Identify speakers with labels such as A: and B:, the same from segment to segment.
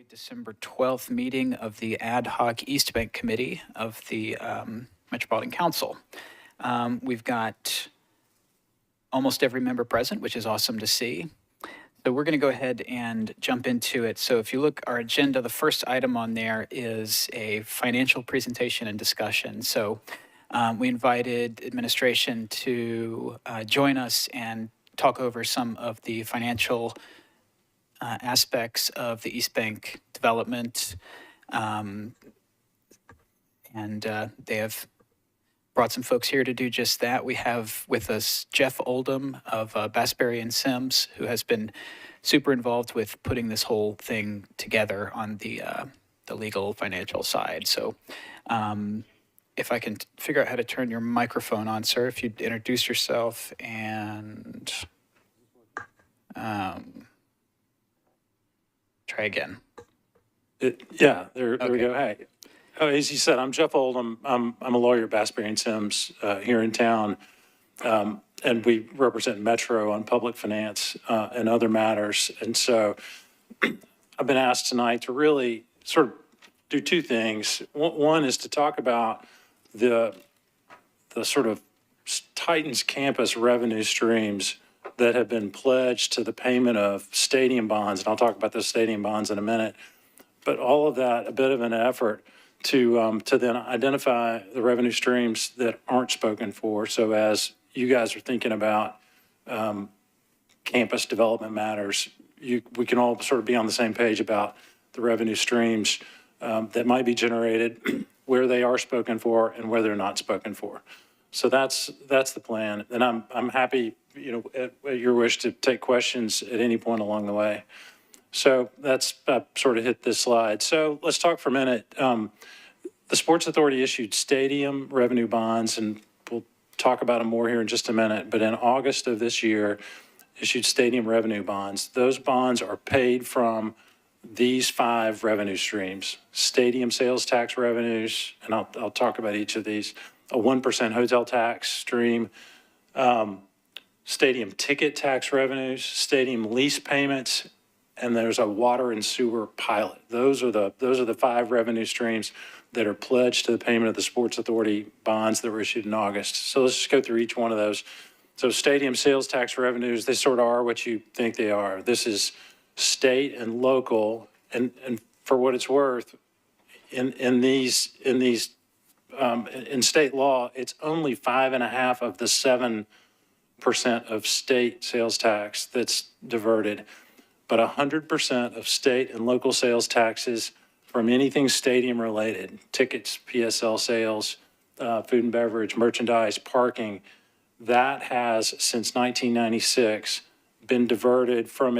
A: December 12th meeting of the Ad Hoc East Bank Committee of the Metropolitan Council. We've got almost every member present, which is awesome to see. So we're going to go ahead and jump into it. So if you look our agenda, the first item on there is a financial presentation and discussion. So we invited administration to join us and talk over some of the financial aspects of the East Bank development. And they have brought some folks here to do just that. We have with us Jeff Oldham of Bassberry and Sims, who has been super involved with putting this whole thing together on the legal financial side. So if I can figure out how to turn your microphone on, sir, if you'd introduce yourself and try again.
B: There we go. Hey. As you said, I'm Jeff Oldham. I'm a lawyer at Bassberry and Sims here in town, and we represent Metro on public finance and other matters. And so I've been asked tonight to really sort of do two things. One is to talk about the sort of Titans campus revenue streams that have been pledged to the payment of stadium bonds, and I'll talk about those stadium bonds in a minute. But all of that, a bit of an effort to then identify the revenue streams that aren't spoken for. So as you guys are thinking about campus development matters, we can all sort of be on the same page about the revenue streams that might be generated, where they are spoken for and where they're not spoken for. So that's the plan. And I'm happy, at your wish, to take questions at any point along the way. So I sort of hit this slide. So let's talk for a minute. The Sports Authority issued stadium revenue bonds, and we'll talk about them more here in just a minute. But in August of this year, issued stadium revenue bonds. Those bonds are paid from these 5 revenue streams: stadium sales tax revenues, and I'll talk about each of these, a 1% hotel tax stream, stadium ticket tax revenues, stadium lease payments, and there's a water and sewer pilot. Those are the 5 revenue streams that are pledged to the payment of the Sports Authority bonds that were issued in August. So let's just go through each one of those. So stadium sales tax revenues, they sort of are what you think they are. This is state and local, and for what it's worth, in state law, it's only 5.5 of the 7% of state sales tax that's diverted. But 100% of state and local sales taxes from anything stadium related, tickets, PSL sales, food and beverage, merchandise, parking, that has since 1996 been diverted from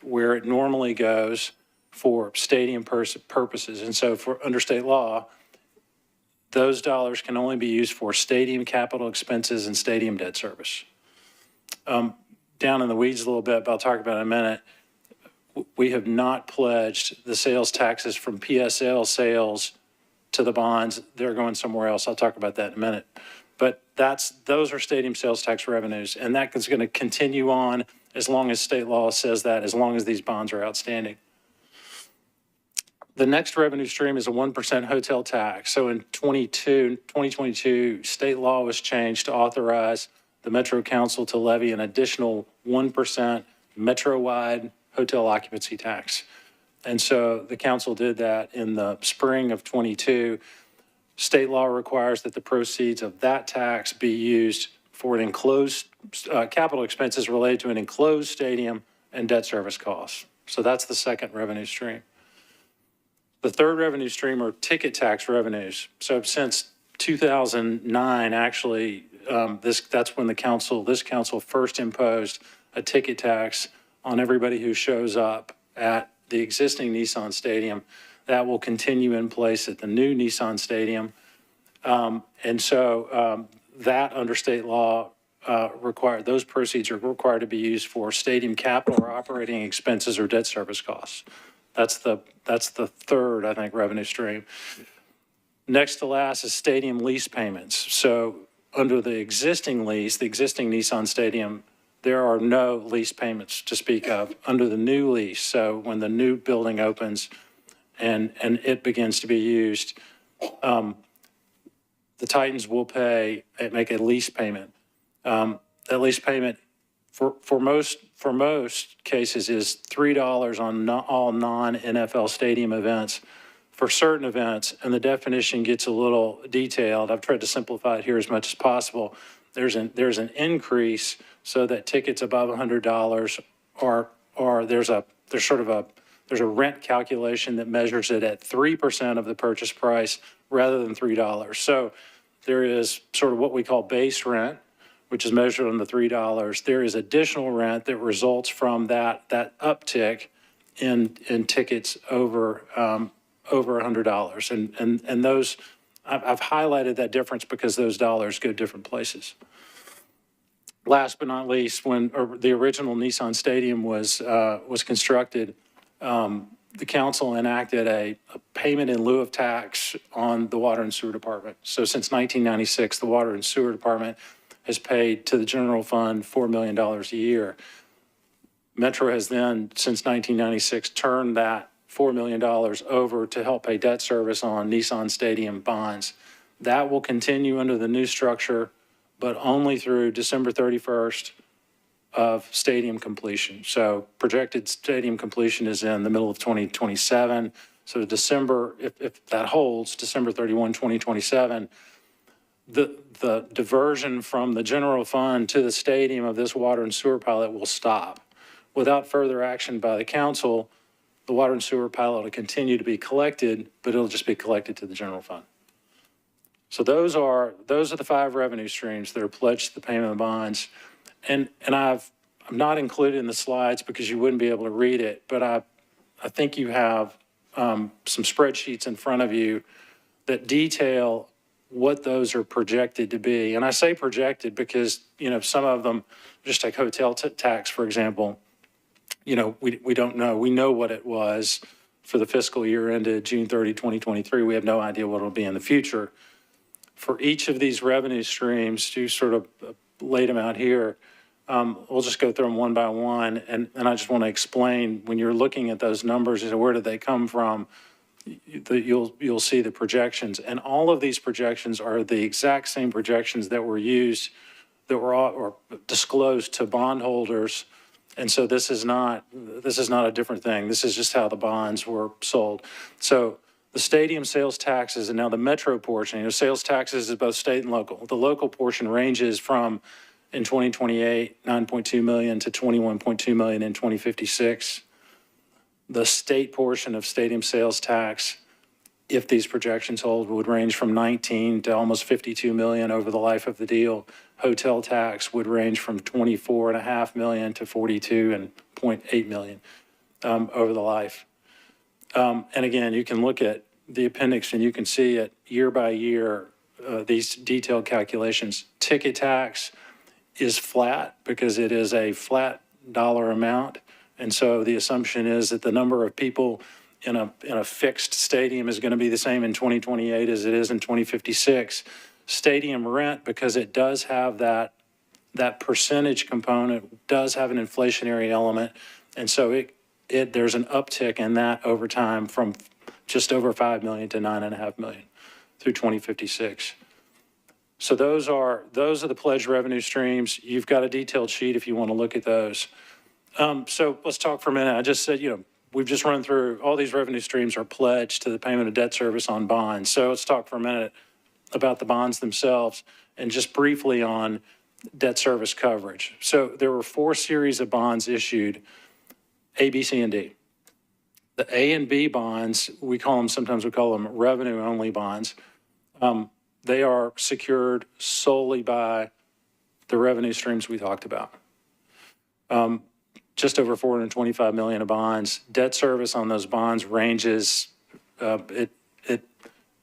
B: where it normally goes for stadium purposes. And so under state law, those dollars can only be used for stadium capital expenses and stadium debt service. Down in the weeds a little bit, but I'll talk about it in a minute. We have not pledged the sales taxes from PSL sales to the bonds. They're going somewhere else. I'll talk about that in a minute. But those are stadium sales tax revenues, and that is going to continue on as long as state law says that, as long as these bonds are outstanding. The next revenue stream is a 1% hotel tax. So in 2022, state law was changed to authorize the Metro Council to levy an additional 1% Metro-wide hotel occupancy tax. And so the council did that in the spring of 22. State law requires that the proceeds of that tax be used for an enclosed capital expenses related to an enclosed stadium and debt service costs. So that's the second revenue stream. The third revenue stream are ticket tax revenues. So since 2009, actually, that's when this council first imposed a ticket tax on everybody who shows up at the existing Nissan Stadium. That will continue in place at the new Nissan Stadium. And so that under state law those proceeds are required to be used for stadium capital or operating expenses or debt service costs. That's the third, I think, revenue stream. Next to last is stadium lease payments. So under the existing lease, the existing Nissan Stadium, there are no lease payments to speak of under the new lease. So when the new building opens, and it begins to be used, the Titans will make a lease payment. That lease payment for most cases is $3 on all non-NFL stadium events. For certain events, and the definition gets a little detailed, I've tried to simplify it here as much as possible. There's an increase so that tickets above $100 there's a rent calculation that measures it at 3% of the purchase price rather than $3. So there is sort of what we call base rent, which is measured on the $3. There is additional rent that results from that uptick in tickets over $100. And those, I've highlighted that difference because those dollars go different places. Last but not least, when the original Nissan Stadium was constructed, the council enacted a payment in lieu of tax on the Water and Sewer Department. So since 1996, the Water and Sewer Department has paid to the general fund $4 million a year. Metro has then, since 1996, turned that $4 million over to help pay debt service on Nissan Stadium bonds. That will continue under the new structure, but only through December 31st of stadium completion. So projected stadium completion is in the middle of 2027. So December, if that holds, December 31, 2027, the diversion from the general fund to the stadium of this water and sewer pilot will stop. Without further action by the council, the water and sewer pilot will continue to be collected, but it'll just be collected to the general fund. So those are the 5 revenue streams that are pledged to the payment of bonds. And I'm not included in the slides because you wouldn't be able to read it, but I think you have some spreadsheets in front of you that detail what those are projected to be. And I say projected because, some of them, just take hotel tax, for example, we don't know. We know what it was for the fiscal year ended June 30, 2023. We have no idea what it'll be in the future. For each of these revenue streams, you sort of laid them out here. We'll just go through them one by one. And I just want to explain, when you're looking at those numbers, where did they come from? You'll see the projections. And all of these projections are the exact same projections that were used, that were or disclosed to bondholders. And so this is not a different thing. This is just how the bonds were sold. So the stadium sales taxes, and now the metro portion, sales taxes is both state and local. The local portion ranges from, in 2028, 9.2 million to 21.2 million in 2056. The state portion of stadium sales tax, if these projections hold, would range from 19 to almost 52 million over the life of the deal. Hotel tax would range from 24.5 million to 42.8 million over the life. And again, you can look at the appendix and you can see it year by year, these detailed calculations. Ticket tax is flat because it is a flat dollar amount. And so the assumption is that the number of people in a fixed stadium is going to be the same in 2028 as it is in 2056. Stadium rent, because it does have that percentage component, does have an inflationary element. And so there's an uptick in that over time from just over 5 million to 9.5 million through 2056. So those are the pledged revenue streams. You've got a detailed sheet if you want to look at those. So let's talk for a minute. I just said, we've just run through all these revenue streams are pledged to the payment of debt service on bonds. So let's talk for a minute about the bonds themselves and just briefly on debt service coverage. So there were 4 series of bonds issued, A, B, C, and D. The A and B bonds, sometimes we call them revenue-only bonds. They are secured solely by the revenue streams we talked about. Just over 425 million of bonds. Debt service on those bonds ranges,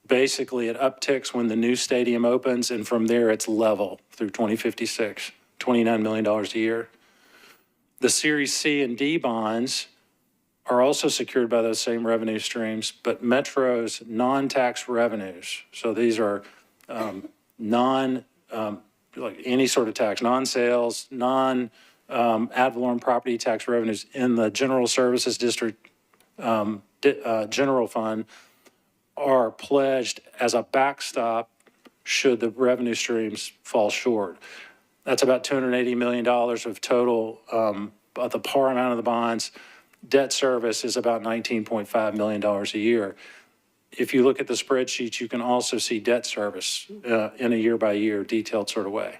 B: basically it upticks when the new stadium opens, and from there it's level through 2056, $29 million a year. The Series C and D bonds are also secured by those same revenue streams, but Metro's non-tax revenues, so these are like any sort of tax, non-sales, ad valorem property tax revenues in the general services district general fund are pledged as a backstop should the revenue streams fall short. That's about $280 million of total, of the par amount of the bonds. Debt service is about $19.5 million a year. If you look at the spreadsheets, you can also see debt service in a year-by-year detailed sort of way.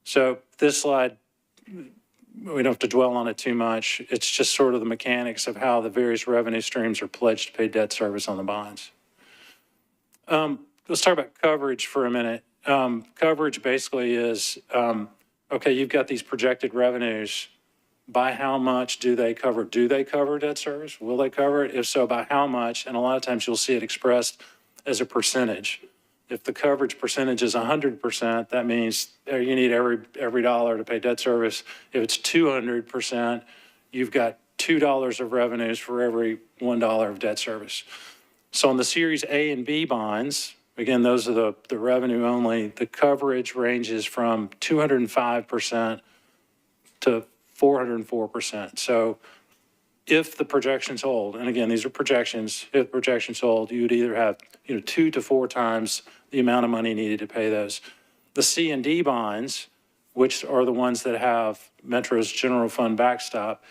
B: So this slide, we don't have to dwell on it too much. It's just sort of the mechanics of how the various revenue streams are pledged to pay debt service on the bonds. Let's talk about coverage for a minute. Coverage basically is, okay, you've got these projected revenues. By how much do they cover? Do they cover debt service? Will they cover it? If so, by how much? And a lot of times you'll see it expressed as a percentage. If the coverage percentage is 100%, that means you need every dollar to pay debt service. If it's 200%, you've got $2 of revenues for every $1 of debt service. So on the Series A and B bonds, again, those are the revenue only, the coverage ranges from 205% to 404%. So if the projections hold, and again, these are projections, if projections hold, you would either have 2 to 4 times the amount of money needed to pay those. The C and D bonds, which are the ones that have Metro's general fund backstop,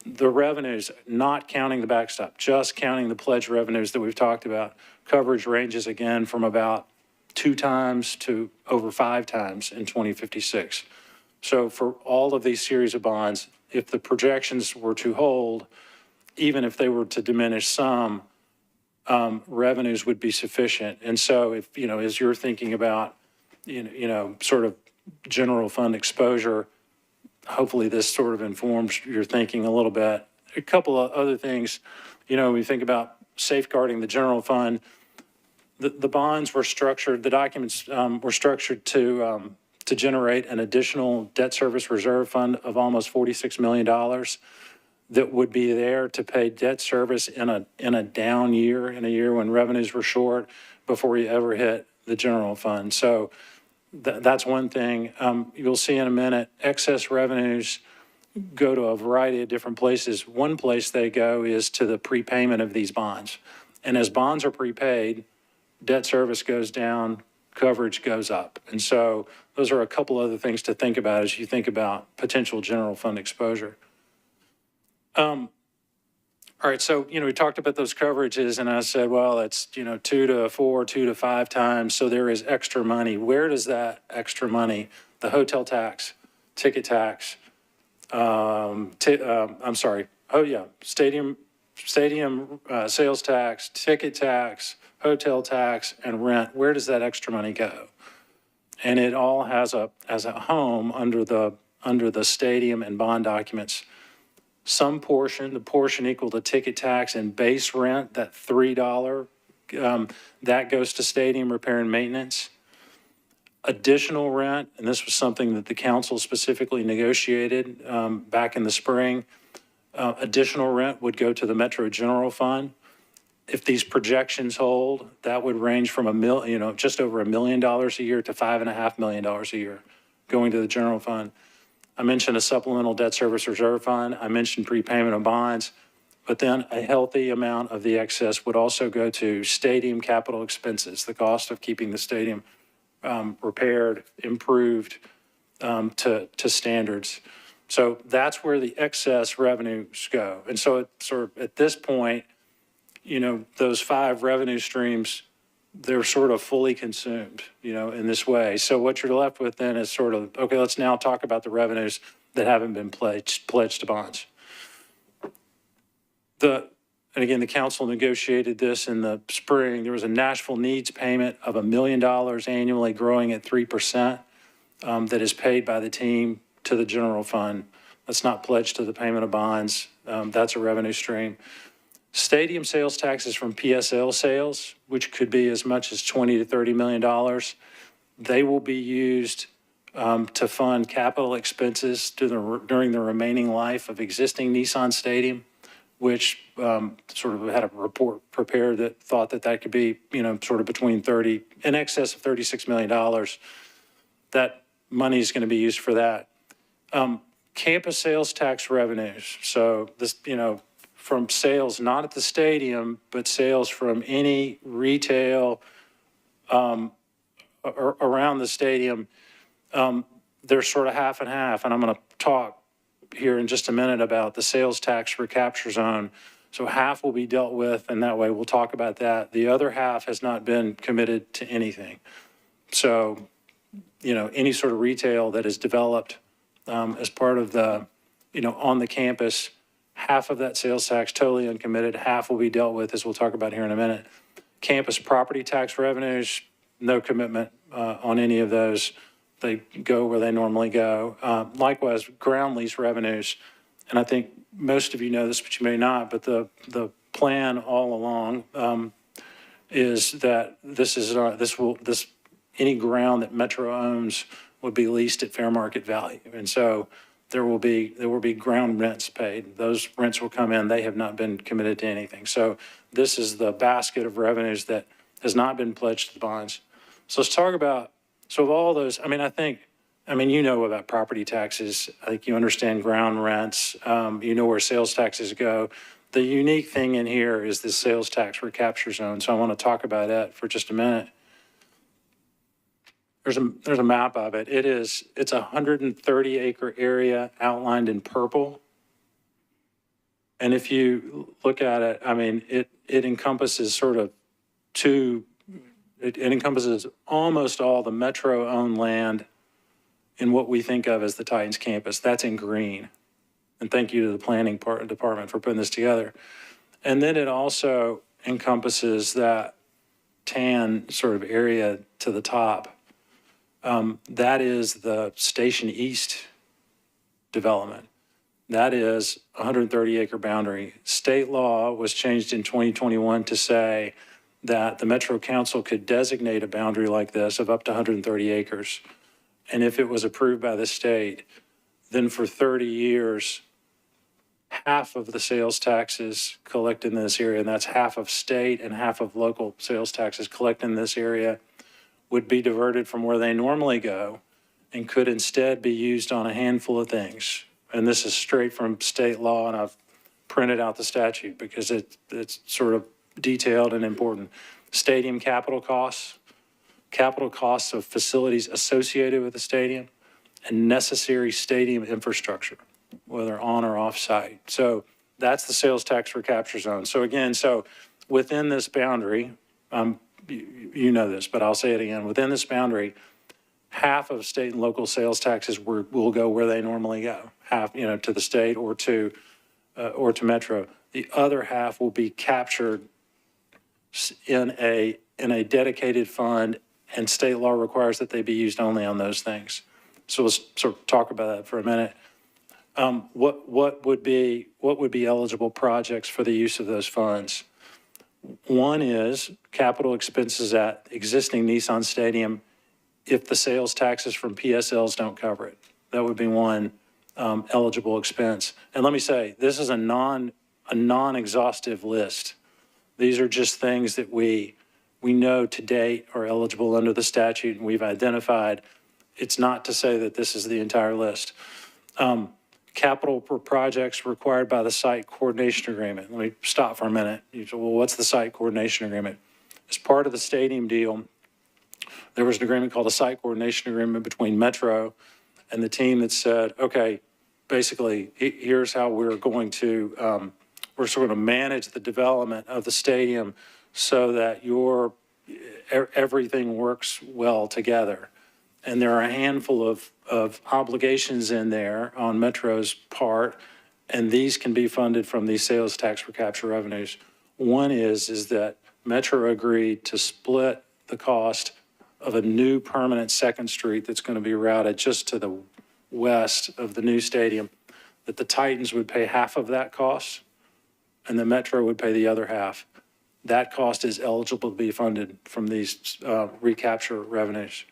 B: the revenues, not counting the backstop, just counting the pledge revenues that we've talked about, coverage ranges again from about 2 times to over 5 times in 2056. So for all of these series of bonds, if the projections were to hold, even if they were to diminish some, revenues would be sufficient. And so if, as you're thinking about, sort of general fund exposure, hopefully this sort of informs your thinking a little bit. A couple of other things, when you think about safeguarding the general fund, the bonds were structured, the documents were structured to generate an additional debt service reserve fund of almost $46 million that would be there to pay debt service in a down year, in a year when revenues were short, before you ever hit the general fund. So that's one thing. You'll see in a minute, excess revenues go to a variety of different places. One place they go is to the prepayment of these bonds. And as bonds are prepaid, debt service goes down, coverage goes up. And so those are a couple other things to think about as you think about potential general fund exposure. All right, so, we talked about those coverages, and I said, well, it's, 2 to 4, 2 to 5 times, so there is extra money. Where does that extra money, the hotel tax, ticket tax, stadium sales tax, ticket tax, hotel tax, and rent, where does that extra money go? And it all has a home under the stadium and bond documents. Some portion, the portion equal to ticket tax and base rent, that $3, that goes to stadium repair and maintenance. Additional rent, and this was something that the council specifically negotiated back in the spring, additional rent would go to the Metro General Fund. If these projections hold, that would range from just over $1 million a year to $5.5 million a year going to the general fund. I mentioned a supplemental debt service reserve fund. I mentioned prepayment of bonds, but then a healthy amount of the excess would also go to stadium capital expenses, the cost of keeping the stadium repaired, improved to standards. So that's where the excess revenues go. And so it's sort of at this point, those 5 revenue streams, they're sort of fully consumed, in this way. So what you're left with then is sort of, okay, let's now talk about the revenues that haven't been pledged to bonds. And again, the council negotiated this in the spring. There was a Nashville needs payment of $1 million annually, growing at 3%, that is paid by the team to the general fund. That's not pledged to the payment of bonds. That's a revenue stream. Stadium sales taxes from PSL sales, which could be as much as $20 to $30 million, they will be used to fund capital expenses during the remaining life of existing Nissan Stadium, which sort of had a report prepared that thought that could be, sort of between in excess of $36 million. That money is going to be used for that. Campus sales tax revenues. So this, from sales, not at the stadium, but sales from any retail around the stadium, they're sort of half and half. And I'm going to talk here in just a minute about the sales tax recapture zone. So half will be dealt with, and that way we'll talk about that. The other half has not been committed to anything. So, any sort of retail that is developed as part of the, on the campus, half of that sales tax totally uncommitted, half will be dealt with, as we'll talk about here in a minute. Campus property tax revenues, no commitment on any of those. They go where they normally go. Likewise, ground lease revenues, and I think most of you know this, but you may not, but the plan all along is that any ground that Metro owns would be leased at fair market value. And so there will be ground rents paid. Those rents will come in. They have not been committed to anything. So this is the basket of revenues that has not been pledged to the bonds. So let's talk about, so of all those, you know about property taxes. I think you understand ground rents. You know where sales taxes go. The unique thing in here is the sales tax recapture zone. So I want to talk about that for just a minute. There's a map of it. It's a 130-acre area outlined in purple. And if you look at it, it encompasses it encompasses almost all the Metro-owned land in what we think of as the Titans campus. That's in green. And thank you to the planning department for putting this together. And then it also encompasses that tan sort of area to the top. That is the Station East development. That is a 130-acre boundary. State law was changed in 2021 to say that the Metro Council could designate a boundary like this of up to 130 acres. And if it was approved by the state, then for 30 years, half of the sales taxes collected in this area, and that's half of state and half of local sales taxes collected in this area, would be diverted from where they normally go and could instead be used on a handful of things. And this is straight from state law, and I've printed out the statute because it's sort of detailed and important. Stadium capital costs of facilities associated with the stadium, and necessary stadium infrastructure, whether on or off site. So that's the sales tax recapture zone. So again, within this boundary, you know this, but I'll say it again. Within this boundary, half of state and local sales taxes will go where they normally go, half, to the state or to Metro. The other half will be captured in a dedicated fund, and state law requires that they be used only on those things. So let's sort of talk about that for a minute. What would be eligible projects for the use of those funds? One is capital expenses at existing Nissan Stadium if the sales taxes from PSLs don't cover it. That would be one eligible expense. And let me say, this is a non-exhaustive list. These are just things that we know to date are eligible under the statute, and we've identified. It's not to say that this is the entire list. Capital projects required by the site coordination agreement. Let me stop for a minute. You say, well, what's the site coordination agreement? As part of the stadium deal, there was an agreement called a site coordination agreement between Metro and the team that said, okay, basically, here's how we're going to manage the development of the stadium so that everything works well together. And there are a handful of obligations in there on Metro's part, and these can be funded from these sales tax recapture revenues. One is that Metro agreed to split the cost of a new permanent second street that's going to be routed just to the west of the new stadium, that the Titans would pay half of that cost and the Metro would pay the other half. That cost is eligible to be funded from these recapture revenues.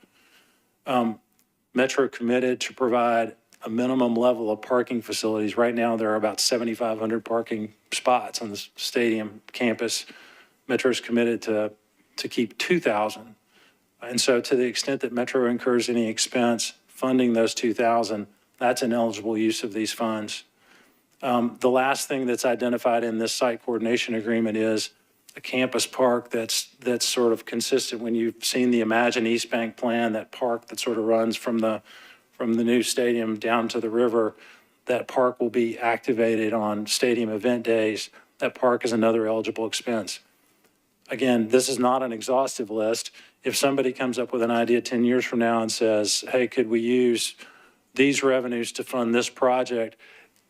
B: Metro committed to provide a minimum level of parking facilities. Right now, there are about 7,500 parking spots on the stadium campus. Metro is committed to keep 2,000. And so to the extent that Metro incurs any expense funding those 2,000, that's an eligible use of these funds. The last thing that's identified in this site coordination agreement is a campus park that's sort of consistent. When you've seen the Imagine East Bank plan, that park that sort of runs from the new stadium down to the river, that park will be activated on stadium event days. That park is another eligible expense. Again, this is not an exhaustive list. If somebody comes up with an idea 10 years from now and says, hey, could we use these revenues to fund this project,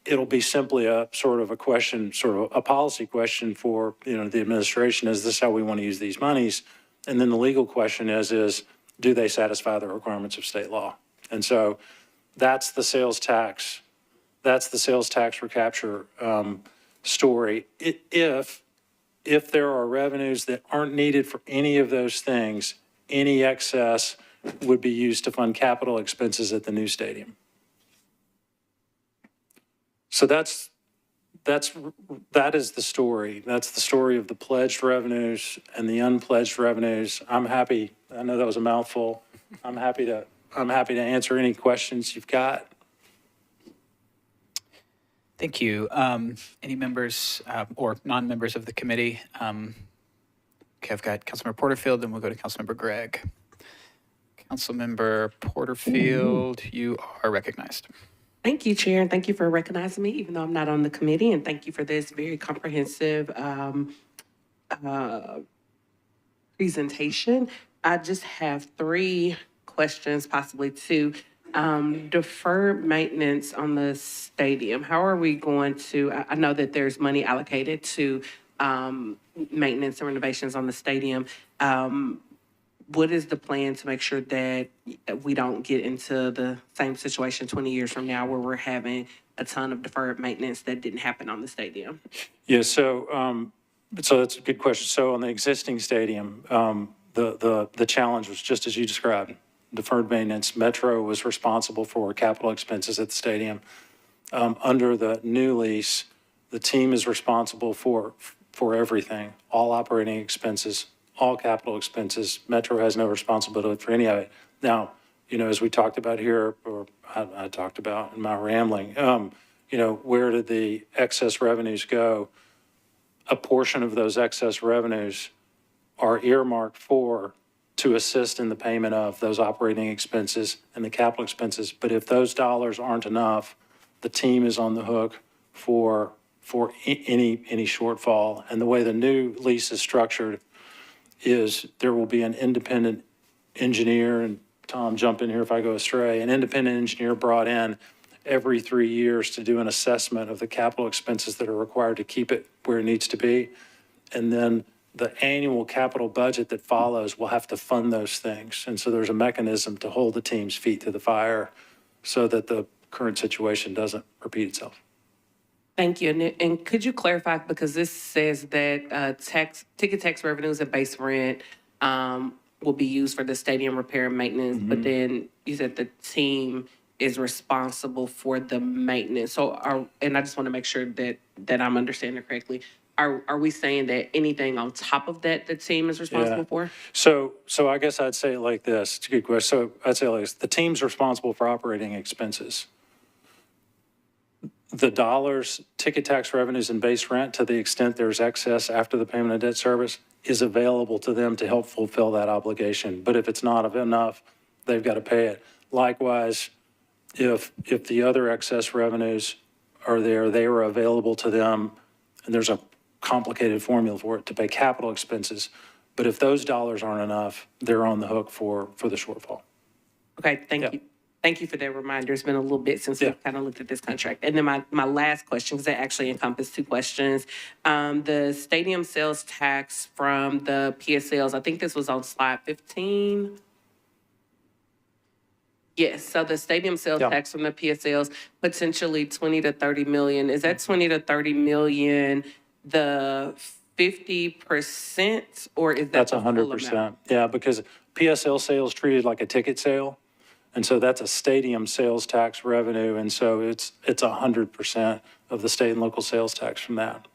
B: it'll be simply a sort of a question, sort of a policy question for, the administration. Is this how we want to use these monies? And then the legal question is do they satisfy the requirements of state law? And so that's the sales tax. That's the sales tax recapture story. If there are revenues that aren't needed for any of those things, any excess would be used to fund capital expenses at the new stadium. So that is the story. That's the story of the pledged revenues and the unpledged revenues. I'm happy. I know that was a mouthful. I'm happy to answer any questions you've got.
A: Thank you. Any members or non-members of the committee? Okay, I've got Councilmember Porterfield, then we'll go to Councilmember Gregg. Councilmember Porterfield, you are recognized.
C: Thank you, Chair, and thank you for recognizing me, even though I'm not on the committee, and thank you for this very comprehensive presentation. I just have 3 questions, possibly 2. Deferred maintenance on the stadium. How are we going to, I know that there's money allocated to maintenance and renovations on the stadium. What is the plan to make sure that we don't get into the same situation 20 years from now where we're having a ton of deferred maintenance that didn't happen on the stadium?
B: Yeah, so that's a good question. So on the existing stadium, the challenge was just as you described. Deferred maintenance. Metro was responsible for capital expenses at the stadium. Under the new lease, the team is responsible for everything, all operating expenses, all capital expenses. Metro has no responsibility for any of it. Now, as we talked about here, or I talked about in my rambling, where did the excess revenues go? A portion of those excess revenues are earmarked to assist in the payment of those operating expenses and the capital expenses. But if those dollars aren't enough, the team is on the hook for any shortfall. And the way the new lease is structured is there will be an independent engineer, and Tom, jump in here if I go astray, an independent engineer brought in every 3 years to do an assessment of the capital expenses that are required to keep it where it needs to be. And then the annual capital budget that follows will have to fund those things. And so there's a mechanism to hold the team's feet to the fire so that the current situation doesn't repeat itself.
C: Thank you. And could you clarify, because this says that ticket tax revenues and base rent will be used for the stadium repair and maintenance, but then you said the team is responsible for the maintenance. So and I just want to make sure that I'm understanding correctly. Are we saying that anything on top of that the team is responsible for?
B: So I guess I'd say it like this. It's a good question. So I'd say like this. The team's responsible for operating expenses. The dollars, ticket tax revenues and base rent, to the extent there's excess after the payment of debt service, is available to them to help fulfill that obligation. But if it's not enough, they've got to pay it. Likewise, if the other excess revenues are there, they are available to them, and there's a complicated formula for it to pay capital expenses. But if those dollars aren't enough, they're on the hook for the shortfall.
C: Okay, thank you. Thank you for that reminder. It's been a little bit since we've kind of looked at this contract. And then my last question, because that actually encompassed 2 questions. The stadium sales tax from the PSLs, I think this was on slide 15. Yes, so the stadium sales tax from the PSLs, potentially 20 to 30 million. Is that 20 to 30 million the 50%, or is that
B: That's
C: the full
B: 100%.
C: amount?
B: Yeah, because PSL sales treated like a ticket sale. And so that's a stadium sales tax revenue. And so it's 100% of the state and local sales tax from that.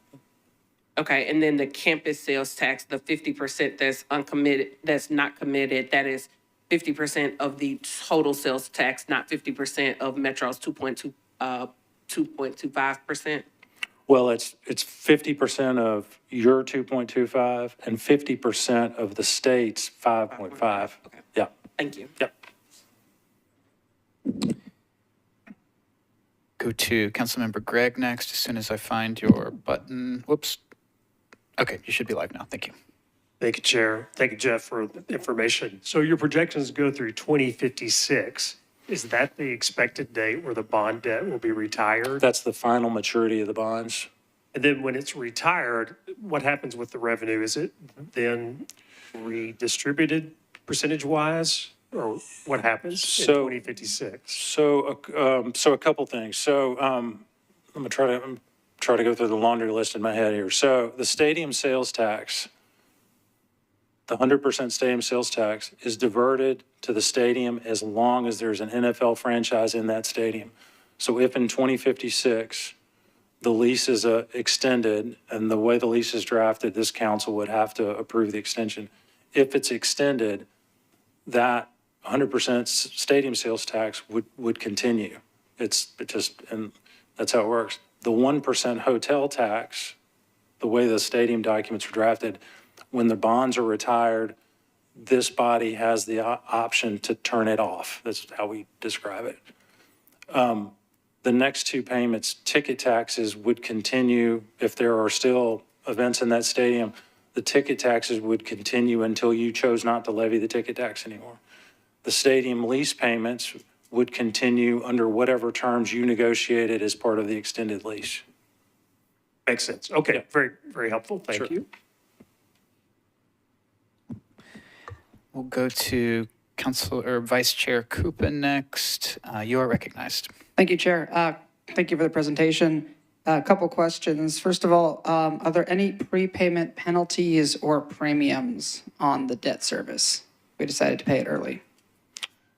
C: Okay, and then the campus sales tax, the 50% that's uncommitted, that's not committed, that is 50% of the total sales tax, not 50% of Metro's 2.2 2.25%?
B: Well, it's 50% of your 2.25 and 50% of the state's 5.5.
C: Okay.
B: Yeah,
C: Thank you.
B: yeah.
A: Go to Councilmember Gregg next, as soon as I find your button. Whoops. Okay, you should be live now. Thank you.
D: Thank you, Chair. Thank you, Jeff, for the information. So your projections go through 2056. Is that the expected date where the bond debt will be retired?
B: That's the final maturity of the bonds.
D: And then when it's retired, what happens with the revenue? Is it then redistributed percentage-wise? Or what happens in
B: So-
D: 2056?
B: So a couple things. So I'm going to try to go through the laundry list in my head here. So the stadium sales tax, the 100% stadium sales tax is diverted to the stadium as long as there's an NFL franchise in that stadium. So if in 2056, the lease is extended, and the way the lease is drafted, this council would have to approve the extension. If it's extended, that 100% stadium sales tax would continue. And that's how it works. The 1% hotel tax, the way the stadium documents are drafted, when the bonds are retired, this body has the option to turn it off. That's how we describe it. The next two payments, ticket taxes would continue if there are still events in that stadium. The ticket taxes would continue until you chose not to levy the ticket tax anymore. The stadium lease payments would continue under whatever terms you negotiated as part of the extended lease.
D: Makes sense. Okay, very, very helpful. Thank
B: Sure.
D: you.
A: We'll go to Vice Chair Koopa next. You are recognized.
E: Thank you, Chair. Thank you for the presentation. A couple questions. First of all, are there any prepayment penalties or premiums on the debt service? We decided to pay it early.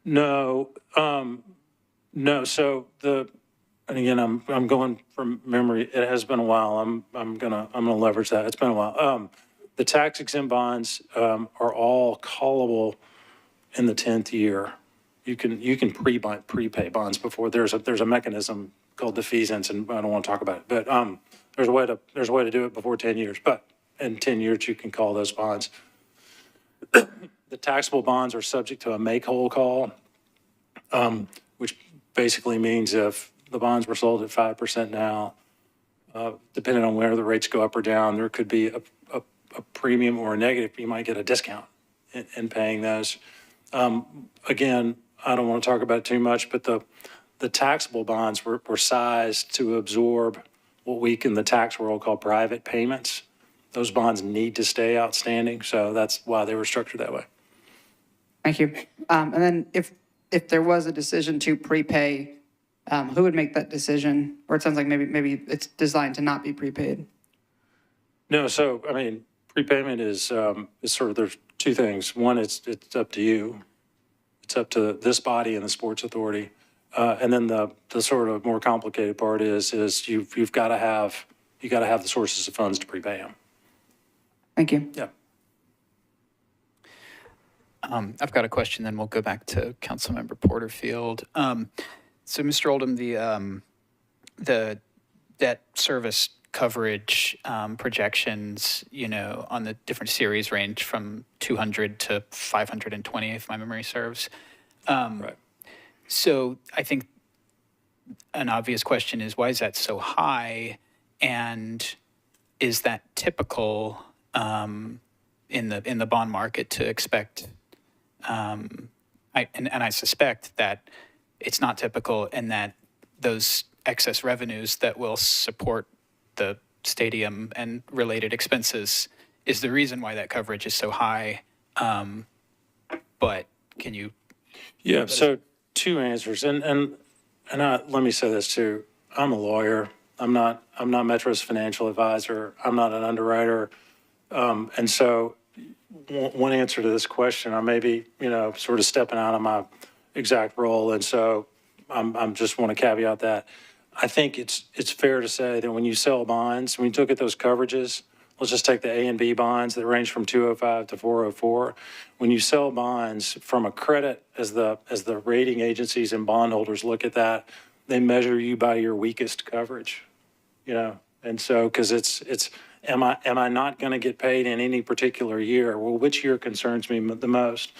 B: No, no. So and again, I'm going from memory. It has been a while. I'm gonna leverage that. It's been a while. The tax exempt bonds are all callable in the 10th year. You can prepay bonds before. There's a mechanism called defeasance, and I don't want to talk about it. But there's a way to do it before 10 years. But in 10 years, you can call those bonds. The taxable bonds are subject to a make-whole call, which basically means if the bonds were sold at 5% now, depending on where the rates go up or down, there could be a premium or a negative. You might get a discount in paying those. Again, I don't want to talk about it too much, but the taxable bonds were sized to absorb what we in the tax world call private payments. Those bonds need to stay outstanding, so that's why they were structured that way.
E: Thank you. And then if there was a decision to prepay, who would make that decision? Or it sounds like maybe it's designed to not be prepaid.
B: No, so, I mean, prepayment is sort of, there's two things. One, it's up to you. It's up to this body and the sports authority. And then the sort of more complicated part is you've got to have the sources of funds to prepay them.
E: Thank you.
B: Yeah.
A: I've got a question, then we'll go back to Councilmember Porterfield. So, Mr. Oldham, the debt service coverage projections, on the different series range from 200 to 520, if my memory serves.
B: Right.
A: So I think an obvious question is, why is that so high? And is that typical in the bond market to expect? I suspect that it's not typical, and that those excess revenues that will support the stadium and related expenses is the reason why that coverage is so high. But can you?
B: Yeah. So two answers, and let me say this too. I'm a lawyer. I'm not Metro's financial advisor. I'm not an underwriter. And so one answer to this question, I may be, sort of stepping out of my exact role. And so I'm just want to caveat that. I think it's fair to say that when you sell bonds, when you look at those coverages, let's just take the A and B bonds that range from 205 to 404. When you sell bonds from a credit, as the rating agencies and bondholders look at that, they measure you by your weakest coverage, you know? And so, because am I not going to get paid in any particular year? Well, which year concerns me the most?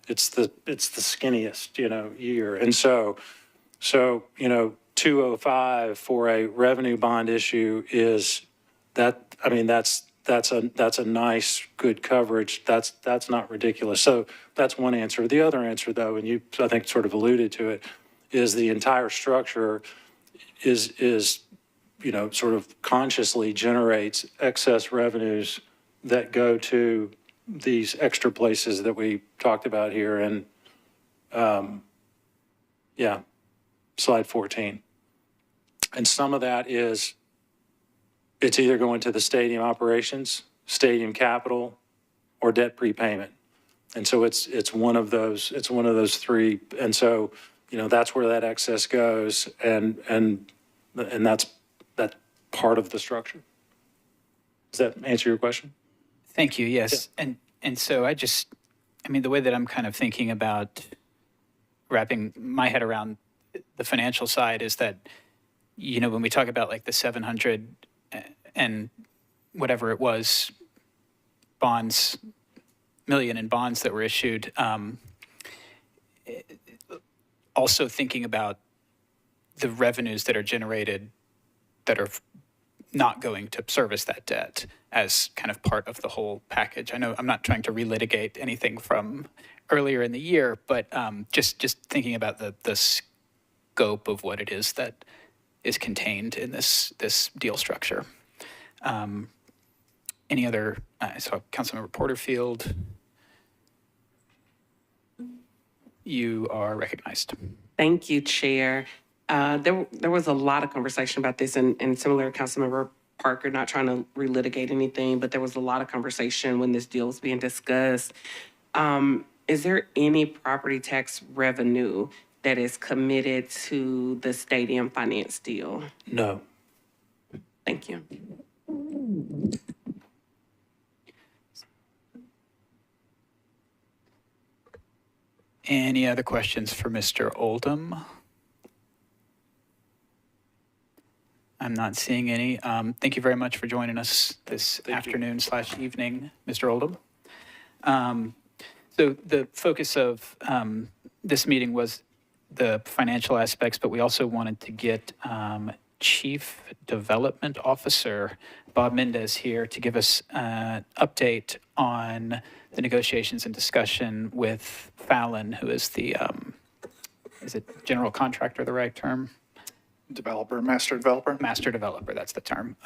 B: It's the skinniest, you know, year. And so, you know, 205 for a revenue bond issue is that, I mean, that's a nice, good coverage. That's not ridiculous. So that's one answer. The other answer, though, and you, I think, sort of alluded to it, is the entire structure is, you know, sort of consciously generates excess revenues that go to these extra places that we talked about here. And, yeah, slide 14. And some of that is, it's either going to the stadium operations, stadium capital, or debt prepayment. And so it's one of those three. And so, you know, that's where that excess goes. And that's part of the structure. Does that answer your question?
A: Thank you, yes. And so I mean, the way that I'm kind of thinking about wrapping my head around the financial side is that, you know, when we talk about like the 700 and whatever it was, million in bonds that were issued, also thinking about the revenues that are generated that are not going to service that debt as kind of part of the whole package. I know I'm not trying to relitigate anything from earlier in the year, but just thinking about the scope of what it is that is contained in this deal structure. Any other, so Councilmember Porterfield, you are recognized.
C: Thank you, Chair. There was a lot of conversation about this, and similar to Councilmember Parker, not trying to relitigate anything, but there was a lot of conversation when this deal was being discussed. Is there any property tax revenue that is committed to the stadium finance deal?
B: No.
C: Thank you.
A: Any other questions for Mr. Oldham? I'm not seeing any. Thank you very much for joining us this afternoon/evening, Mr. Oldham. So the focus of this meeting was the financial aspects, but we also wanted to get Chief Development Officer Bob Mendez here to give us an update on the negotiations and discussion with Fallon, who is the, is it general contractor the right term?
F: Master developer.
A: Master developer, that's the term.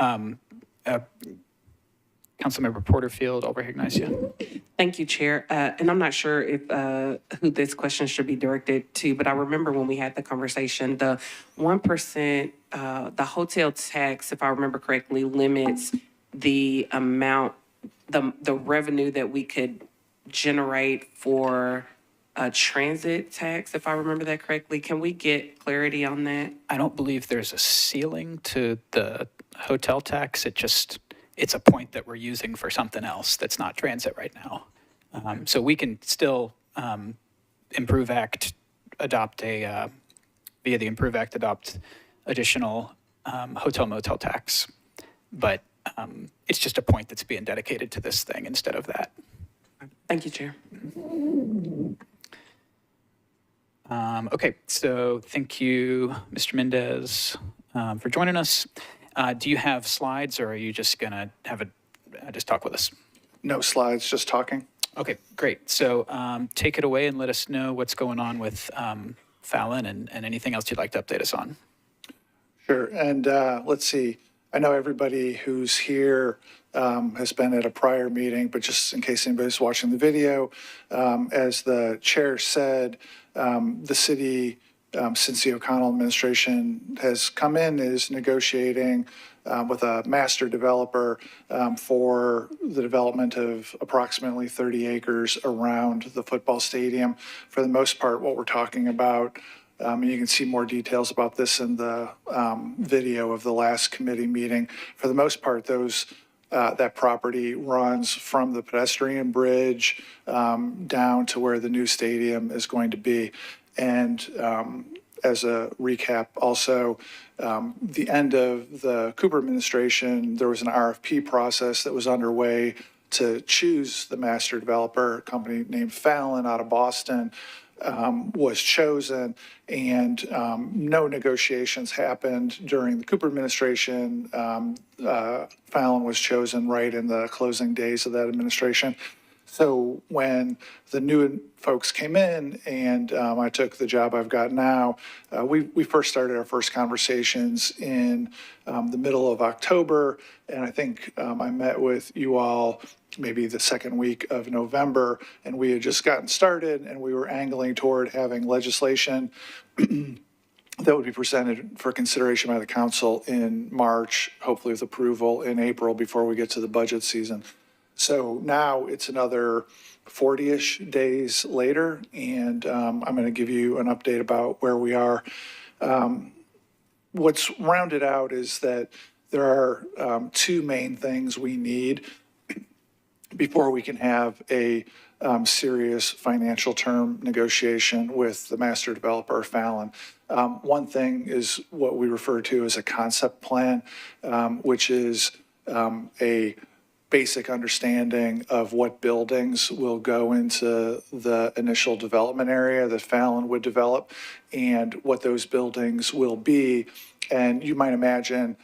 A: Councilmember Porterfield, I'll recognize you.
C: Thank you, Chair. And I'm not sure if who this question should be directed to, but I remember when we had the conversation, the 1%, the hotel tax, if I remember correctly, limits the amount, the revenue that we could generate for a transit tax, if I remember that correctly. Can we get clarity on that?
A: I don't believe there's a ceiling to the hotel tax. It's a point that we're using for something else that's not transit right now. So we can still via the Improve Act, adopt additional hotel motel tax. But it's just a point that's being dedicated to this thing instead of that.
C: Thank you, Chair.
A: Okay, so thank you, Mr. Mendez, for joining us. Do you have slides, or are you just going to have just talk with us?
F: No slides, just talking.
A: Okay, great. So take it away and let us know what's going on with Fallon and anything else you'd like to update us on.
F: Sure. And let's see. I know everybody who's here has been at a prior meeting, but just in case anybody's watching the video, as the chair said, the city, since the O'Connell administration has come in, is negotiating with a master developer for the development of approximately 30 acres around the football stadium. For the most part, what we're talking about, and you can see more details about this in the video of the last committee meeting. For the most part, that property runs from the pedestrian bridge down to where the new stadium is going to be. And as a recap, also, the end of the Cooper administration, there was an RFP process that was underway to choose the master developer. A company named Fallon out of Boston was chosen, and no negotiations happened during the Cooper administration. Fallon was chosen right in the closing days of that administration. So when the new folks came in and I took the job I've got now, we first started our first conversations in the middle of October. And I think I met with you all maybe the second week of November, and we had just gotten started and we were angling toward having legislation that would be presented for consideration by the council in March, hopefully with approval in April before we get to the budget season. So now it's another 40-ish days later, and I'm going to give you an update about where we are. What's rounded out is that there are two main things we need before we can have a serious financial term negotiation with the master developer, Fallon. One thing is what we refer to as a concept plan, which is a basic understanding of what buildings will go into the initial development area that Fallon would develop and what those buildings will be. And you might imagine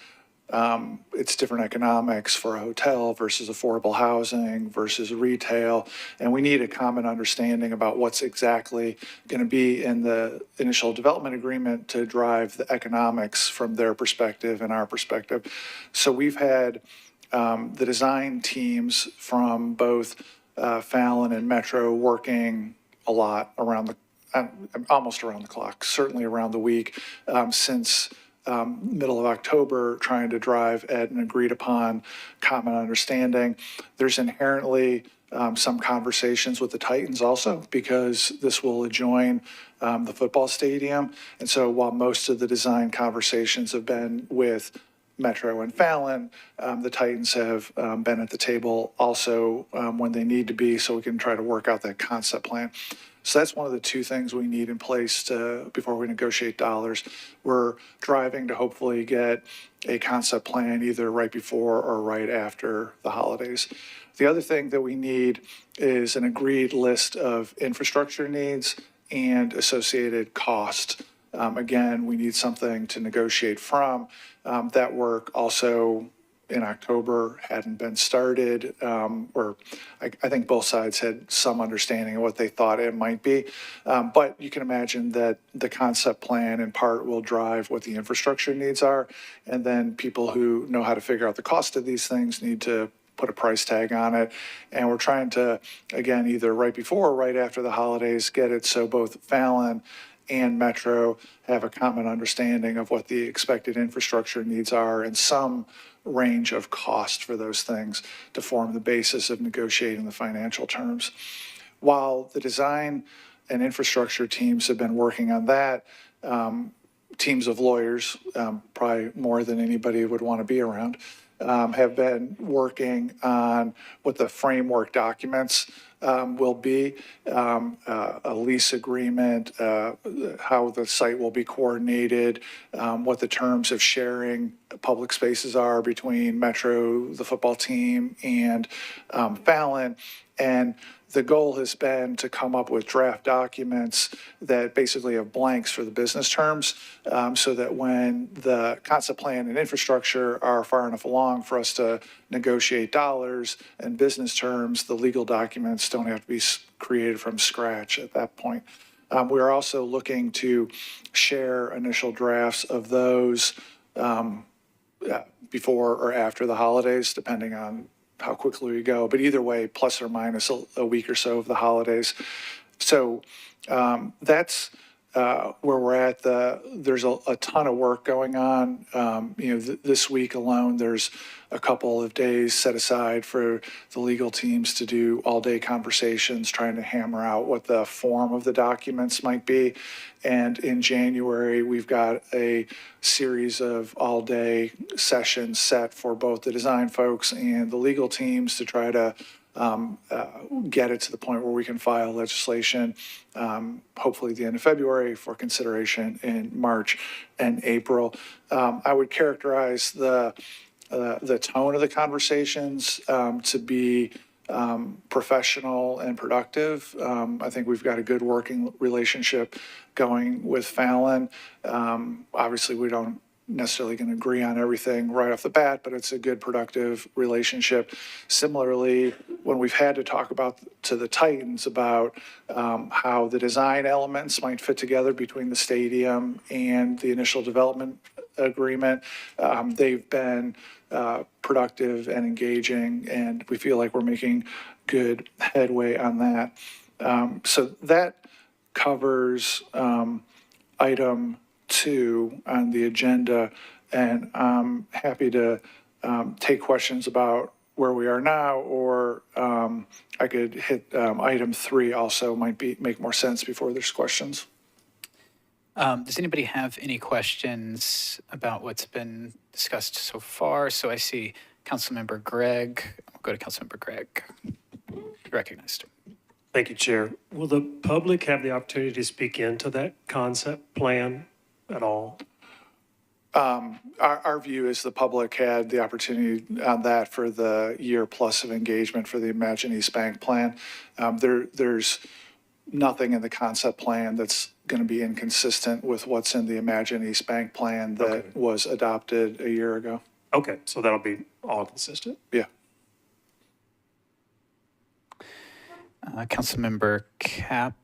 F: it's different economics for a hotel versus affordable housing versus retail. And we need a common understanding about what's exactly going to be in the initial development agreement to drive the economics from their perspective and our perspective. So we've had the design teams from both Fallon and Metro working a lot around almost around the clock, certainly around the week, since middle of October, trying to drive at an agreed upon common understanding. There's inherently some conversations with the Titans also, because this will adjoin the football stadium. And so while most of the design conversations have been with Metro and Fallon, the Titans have been at the table also when they need to be, so we can try to work out that concept plan. So that's one of the two things we need in place before we negotiate dollars. We're driving to hopefully get a concept plan either right before or right after the holidays. The other thing that we need is an agreed list of infrastructure needs and associated cost. Again, we need something to negotiate from. That work also in October hadn't been started, or I think both sides had some understanding of what they thought it might be. But you can imagine that the concept plan in part will drive what the infrastructure needs are. And then people who know how to figure out the cost of these things need to put a price tag on it. And we're trying to, again, either right before or right after the holidays, get it so both Fallon and Metro have a common understanding of what the expected infrastructure needs are and some range of cost for those things to form the basis of negotiating the financial terms. While the design and infrastructure teams have been working on that, teams of lawyers, probably more than anybody would want to be around, have been working on what the framework documents will be, a lease agreement, how the site will be coordinated, what the terms of sharing public spaces are between Metro, the football team, and Fallon. And the goal has been to come up with draft documents that basically have blanks for the business terms, so that when the concept plan and infrastructure are far enough along for us to negotiate dollars and business terms, the legal documents don't have to be created from scratch at that point. We're also looking to share initial drafts of those before or after the holidays, depending on how quickly we go, but either way, plus or minus a week or so of the holidays. So that's where we're at. There's a ton of work going on. This week alone, there's a couple of days set aside for the legal teams to do all-day conversations, trying to hammer out what the form of the documents might be. And in January, we've got a series of all-day sessions set for both the design folks and the legal teams to try to get it to the point where we can file legislation, hopefully the end of February for consideration in March and April. I would characterize the tone of the conversations to be professional and productive. I think we've got a good working relationship going with Fallon. Obviously, we don't necessarily going to agree on everything right off the bat, but it's a good, productive relationship. Similarly, when we've had to talk to the Titans about how the design elements might fit together between the stadium and the initial development agreement, they've been productive and engaging, and we feel like we're making good headway on that. So that covers item 2 on the agenda, and I'm happy to take questions about where we are now, or I could hit item 3 also, make more sense before there's questions.
A: Does anybody have any questions about what's been discussed so far? So I see Councilmember Gregg. I'll go to Councilmember Gregg. Recognized.
D: Thank you, Chair. Will the public have the opportunity to speak into that concept plan at all?
F: Our view is the public had the opportunity on that for the year plus of engagement for the Imagine East Bank plan. There's nothing in the concept plan that's going to be inconsistent with what's in the Imagine East Bank plan that was adopted a year ago.
D: Okay, so that'll be all consistent.
F: Yeah.
A: Councilmember Cap.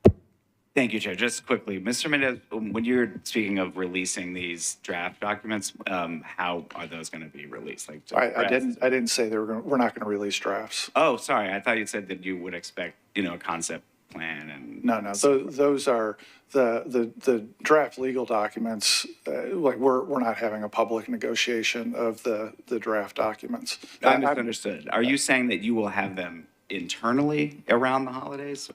G: Thank you, Chair. Just quickly, Mr. Mendez, when you're speaking of releasing these draft documents, how are those going to be released? Like,
F: I didn't say we're not going to release drafts.
G: Oh, sorry. I thought you said that you would expect, a concept plan and.
F: No, those are the draft legal documents. Like we're not having a public negotiation of the draft documents.
G: I misunderstood. Are you saying that you will have them internally around the holidays?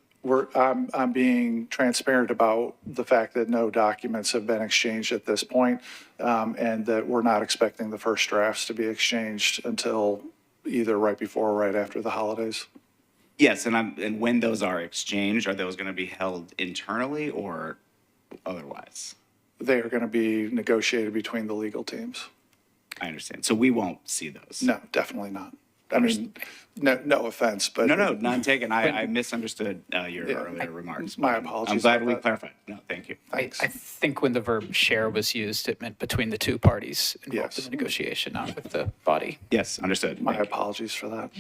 F: I'm being transparent about the fact that no documents have been exchanged at this point, and that we're not expecting the first drafts to be exchanged until either right before or right after the holidays.
G: Yes, and when those are exchanged, are those going to be held internally or otherwise?
F: They are going to be negotiated between the legal teams.
G: I understand. So we won't see those?
F: No, definitely not. I mean, no offense, but.
G: No, none taken. I misunderstood your earlier remarks.
F: My apologies.
G: I'm glad
F: about
G: we
F: that.
G: clarified. No, thank you.
F: Thanks.
A: I think when the verb share was used, it meant between the two parties involved
F: Yes.
A: in the negotiation, not with the body.
G: Yes, understood.
F: My
G: Thank you.
F: apologies for that.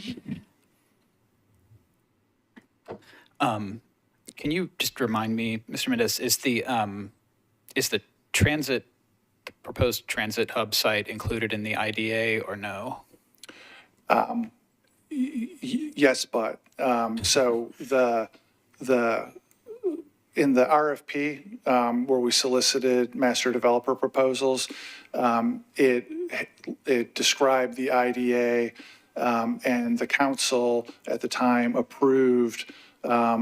A: Can you just remind me, Mr. Mendez, is the proposed transit hub site included in the IDA or no?
F: Yes, but, so in the RFP, where we solicited master developer proposals, it described the IDA, and the council at the time approved what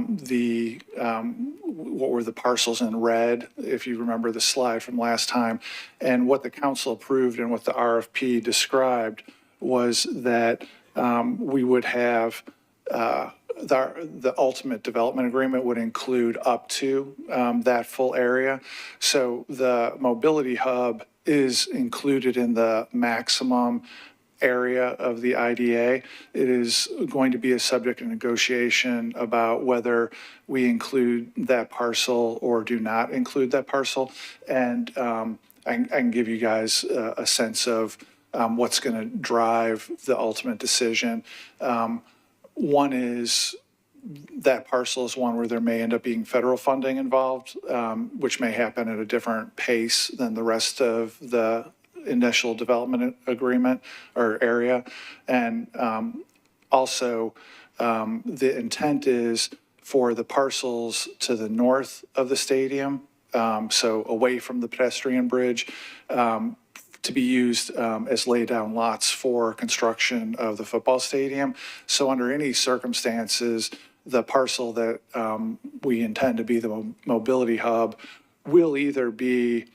F: were the parcels in red, if you remember the slide from last time. And what the council approved and what the RFP described was that we would have the ultimate development agreement would include up to that full area. So the mobility hub is included in the maximum area of the IDA. It is going to be a subject of negotiation about whether we include that parcel or do not include that parcel. And I can give you guys a sense of what's going to drive the ultimate decision. One is that parcel is one where there may end up being federal funding involved, which may happen at a different pace than the rest of the initial development agreement or area. And also, the intent is for the parcels to the north of the stadium, so away from the pedestrian bridge, to be used as lay-down lots for construction of the football stadium. So under any circumstances, the parcel that we intend to be the mobility hub will either be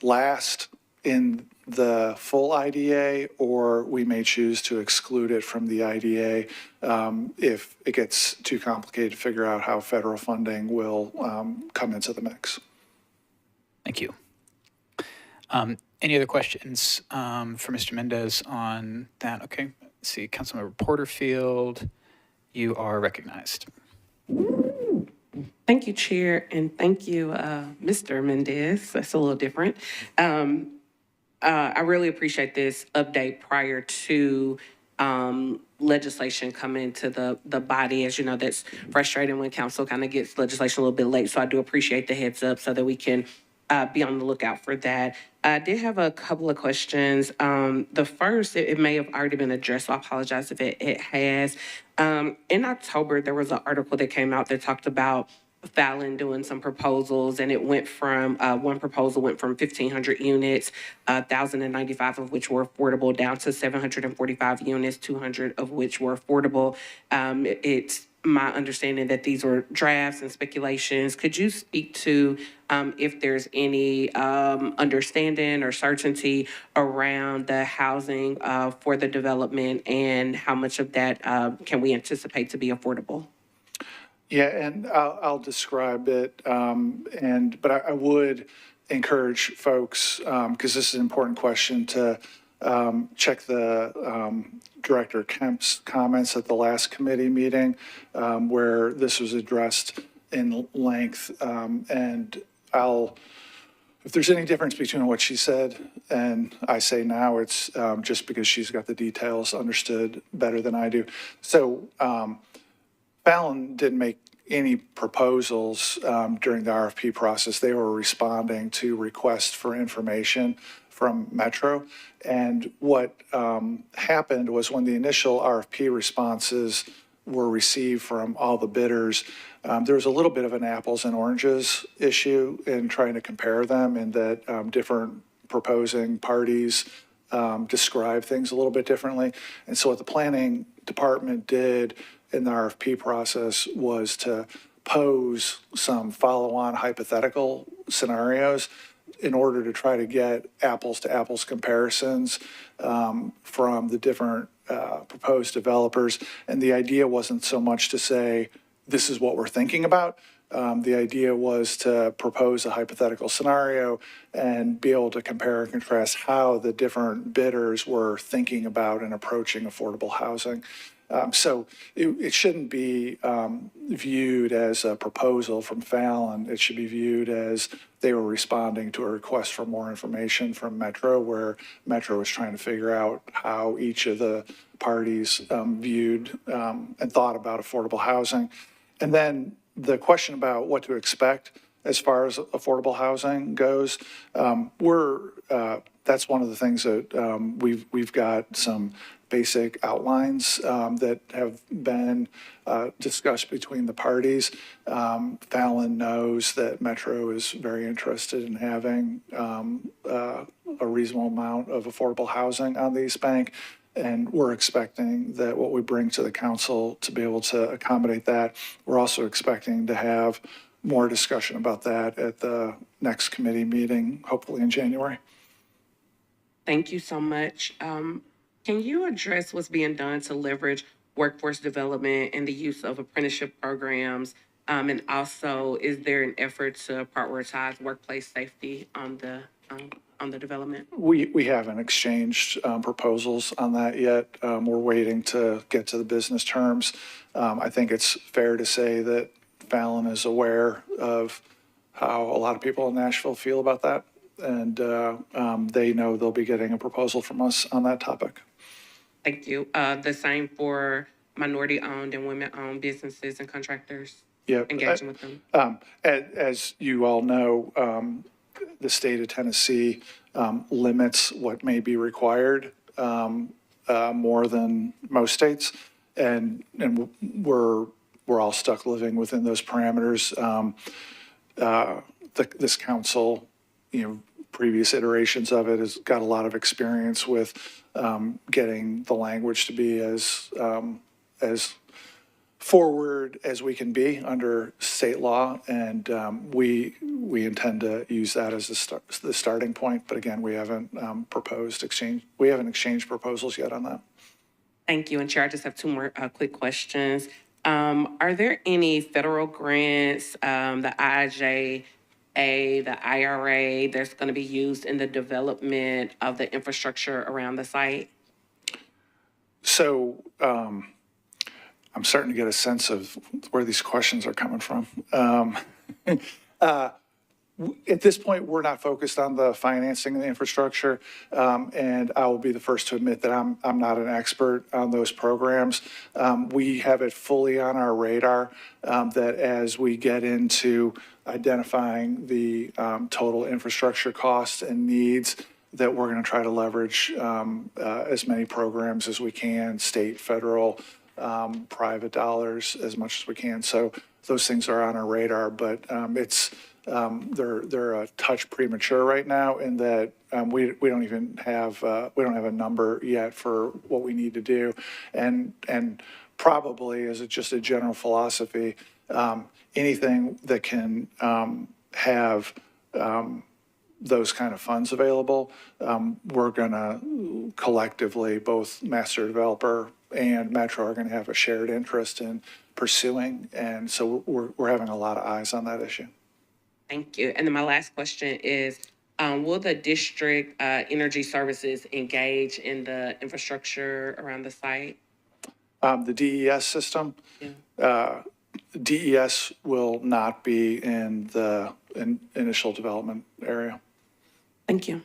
F: last in the full IDA, or we may choose to exclude it from the IDA if it gets too complicated to figure out how federal funding will come into the mix.
A: Thank you. Any other questions for Mr. Mendez on that? Okay, let's see, Councilmember Porterfield, you are recognized.
C: Thank you, Chair, and thank you, Mr. Mendez. That's a little different. I really appreciate this update prior to legislation coming to the body. As you know, that's frustrating when council kind of gets legislation a little bit late. So I do appreciate the heads up so that we can be on the lookout for that. I did have a couple of questions. The first, it may have already been addressed, so I apologize if it has. In October, there was an article that came out that talked about Fallon doing some proposals, and it went from, one proposal went from 1,500 units, 1,095 of which were affordable, down to 745 units, 200 of which were affordable. It's my understanding that these were drafts and speculations. Could you speak to if there's any understanding or certainty around the housing for the development, and how much of that can we anticipate to be affordable?
F: Yeah, and I'll describe it, but I would encourage folks, because this is an important question, to check the Director Kemp's comments at the last committee meeting, where this was addressed in length. And if there's any difference between what she said and I say now, it's just because she's got the details understood better than I do. So Fallon didn't make any proposals during the RFP process. They were responding to requests for information from Metro. And what happened was, when the initial RFP responses were received from all the bidders, there was a little bit of an apples and oranges issue in trying to compare them, in that different proposing parties describe things a little bit differently. And so what the planning department did in the RFP process was to pose some follow-on hypothetical scenarios in order to try to get apples to apples comparisons from the different proposed developers. And the idea wasn't so much to say, this is what we're thinking about. The idea was to propose a hypothetical scenario and be able to compare and contrast how the different bidders were thinking about and approaching affordable housing. So it shouldn't be viewed as a proposal from Fallon. It should be viewed as they were responding to a request for more information from Metro, where Metro was trying to figure out how each of the parties viewed and thought about affordable housing. And then the question about what to expect as far as affordable housing goes, that's one of the things that we've got some basic outlines that have been discussed between the parties. Fallon knows that Metro is very interested in having a reasonable amount of affordable housing on the East Bank. And we're expecting that what we bring to the council to be able to accommodate that. We're also expecting to have more discussion about that at the next committee meeting, hopefully in January.
C: Thank you so much. Can you address what's being done to leverage workforce development and the use of apprenticeship programs? And also, is there an effort to prioritize workplace safety on the development?
F: We haven't exchanged proposals on that yet. We're waiting to get to the business terms. I think it's fair to say that Fallon is aware of how a lot of people in Nashville feel about that. And they know they'll be getting a proposal from us on that topic.
C: Thank you. The same for minority-owned and women-owned businesses and contractors?
F: Yeah.
C: Engaging with them?
F: As you all know, the state of Tennessee limits what may be required more than most states. And we're all stuck living within those parameters. This council, previous iterations of it, has got a lot of experience with getting the language to be as forward as we can be under state law, and we intend to use that as the starting point. But again, we haven't exchanged proposals yet on that.
C: Thank you. And Chair, I just have two more quick questions. Are there any federal grants, the IIJA, the IRA, that's going to be used in the development of the infrastructure around the site?
F: So I'm starting to get a sense of where these questions are coming from. At this point, we're not focused on the financing of the infrastructure, and I will be the first to admit that I'm not an expert on those programs. We have it fully on our radar that as we get into identifying the total infrastructure costs and needs, that we're going to try to leverage as many programs as we can, state, federal, private dollars, as much as we can. So those things are on our radar, but they're a touch premature right now in that we don't even have a number yet for what we need to do, and probably as just a general philosophy, anything that can have those kind of funds available, we're gonna collectively, both master developer and Metro are gonna have a shared interest in pursuing, and so we're having a lot of eyes on that issue.
C: Thank you. And then my last question is, will the district energy services engage in the infrastructure around the site?
F: The DES system, DES will not be in the initial development area.
C: Thank you.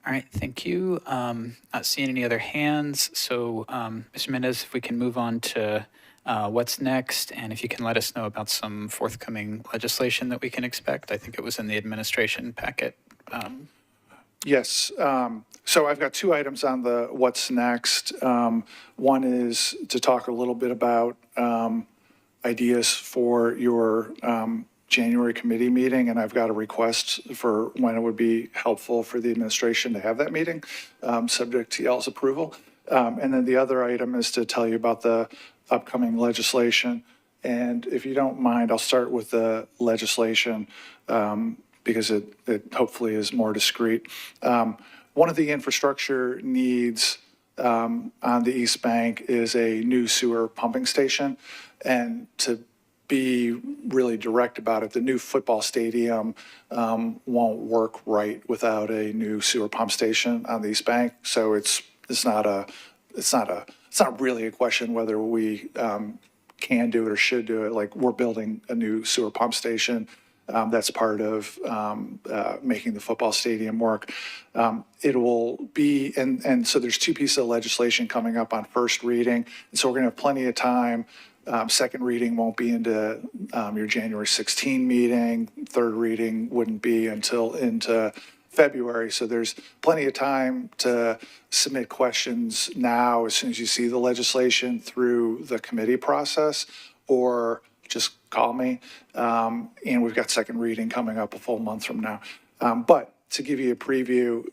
A: All right, thank you. Not seeing any other hands. So, Mr. Mendez, if we can move on to what's next, and if you can let us know about some forthcoming legislation that we can expect. I think it was in the administration packet.
F: Yes. So I've got two items on the what's next. One is to talk a little bit about ideas for your January committee meeting, and I've got a request for when it would be helpful for the administration to have that meeting, subject to y'all's approval. And then the other item is to tell you about the upcoming legislation. And if you don't mind, I'll start with the legislation because it hopefully is more discreet. One of the infrastructure needs on the East Bank is a new sewer pumping station. And to be really direct about it, the new football stadium won't work right without a new sewer pump station on the East Bank. So it's not really a question whether we can do it or should do it. Like, we're building a new sewer pump station. That's part of making the football stadium work. It will be, and so there's two pieces of legislation coming up on first reading. And so we're going to have plenty of time. Second reading won't be into your January 16 meeting. Third reading wouldn't be until into February. So there's plenty of time to submit questions now as soon as you see the legislation through the committee process, or just call me. And we've got second reading coming up a full month from now. But to give you a preview,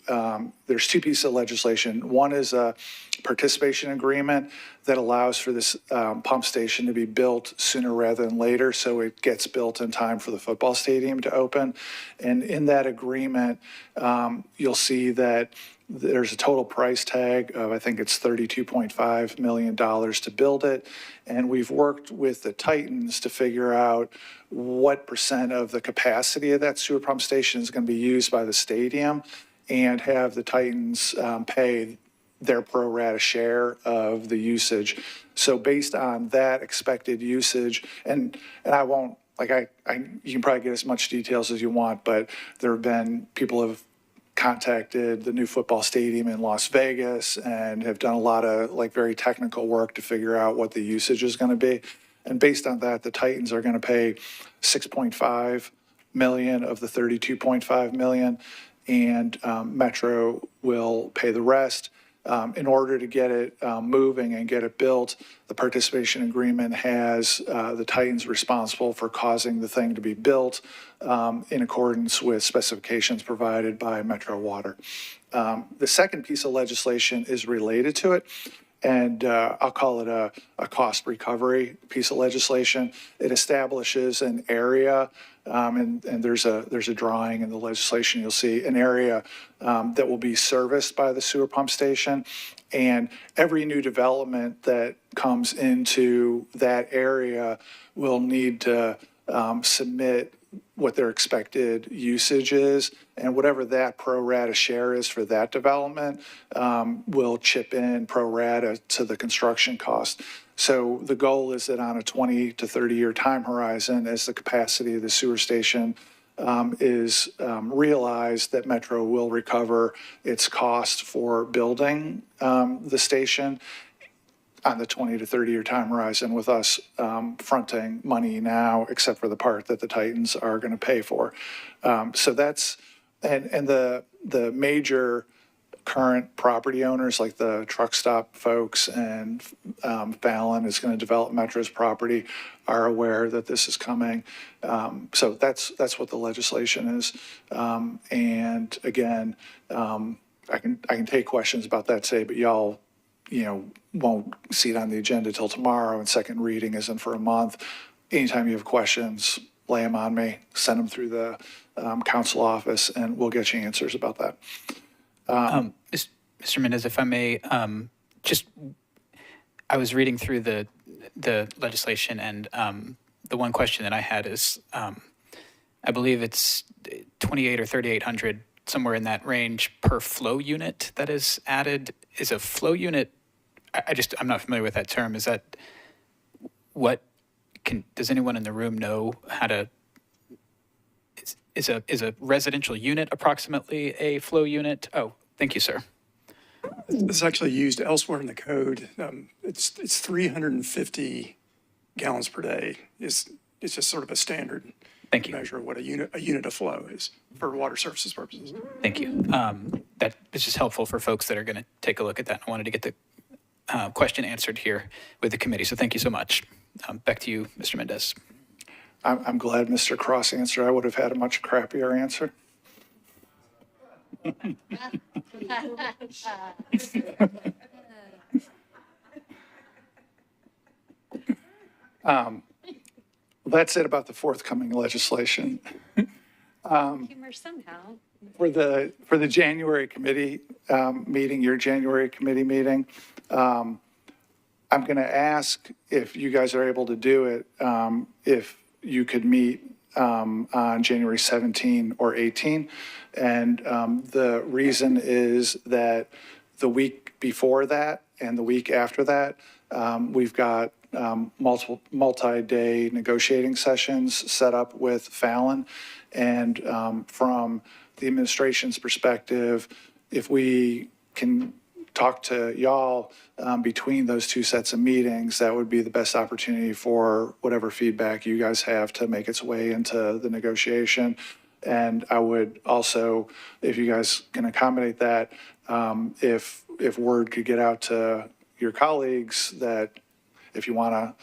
F: there's two pieces of legislation. One is a participation agreement that allows for this pump station to be built sooner rather than later, so it gets built in time for the football stadium to open. And in that agreement, you'll see that there's a total price tag of, I think it's $32.5 million to build it. And we've worked with the Titans to figure out what percent of the capacity of that sewer pump station is going to be used by the stadium, and have the Titans pay their pro rata share of the usage. So based on that expected usage, and I won't, you can probably get as much details as you want, but there have been, people have contacted the new football stadium in Las Vegas and have done a lot of very technical work to figure out what the usage is going to be. And based on that, the Titans are going to pay $6.5 million of the $32.5 million, and Metro will pay the rest. In order to get it moving and get it built, the participation agreement has the Titans responsible for causing the thing to be built in accordance with specifications provided by Metro Water. The second piece of legislation is related to it, And I'll call it a cost recovery piece of legislation. It establishes an area, and there's a drawing in the legislation. You'll see an area that will be serviced by the sewer pump station. And every new development that comes into that area will need to submit what their expected usage is, and whatever that pro rata share is for that development will chip in pro rata to the construction cost. So the goal is that on a 20 to 30-year time horizon, as the capacity of the sewer station is realized, that Metro will recover its cost for building the station on the 20 to 30-year time horizon, with us fronting money now, except for the part that the Titans are going to pay for. So that's, and the major current property owners, like the truck stop folks and Fallon is going to develop Metro's property, are aware that this is coming. So that's what the legislation is. And again, I can take questions about that today, but y'all, won't see it on the agenda till tomorrow, and second reading isn't for a month. Anytime you have questions, lay them on me, send them through the council office, and we'll get you answers about that.
A: Mr. Mendez, if I may, I was reading through the legislation, and the one question that I had is, I believe it's 28 or 3,800, somewhere in that range, per flow unit that is added. Is a flow unit, I'm not familiar with that term. Is that does anyone in the room know how to, is a residential unit approximately a flow unit? Oh, thank you, sir.
H: It's actually used elsewhere in the code. It's 350 gallons per day. It's just sort of a standard
A: Thank you.
H: measure of what a unit of flow is for water services purposes.
A: Thank you. That is just helpful for folks that are going to take a look at that. I wanted to get the question answered here with the committee, so thank you so much. Back to you, Mr. Mendez.
F: I'm glad Mr. Cross answered. I would have had a much crappier answer. That's it about the forthcoming legislation.
I: Humor somehow.
F: For the January committee meeting, your January committee meeting, I'm going to ask if you guys are able to do it, if you could meet on January 17 or 18. And the reason is that the week before that and the week after that, we've got multi-day negotiating sessions set up with Fallon. And from the administration's perspective, if we can talk to y'all between those two sets of meetings, that would be the best opportunity for whatever feedback you guys have to make its way into the negotiation. And I would also, if you guys can accommodate that, if word could get out to your colleagues that if you want to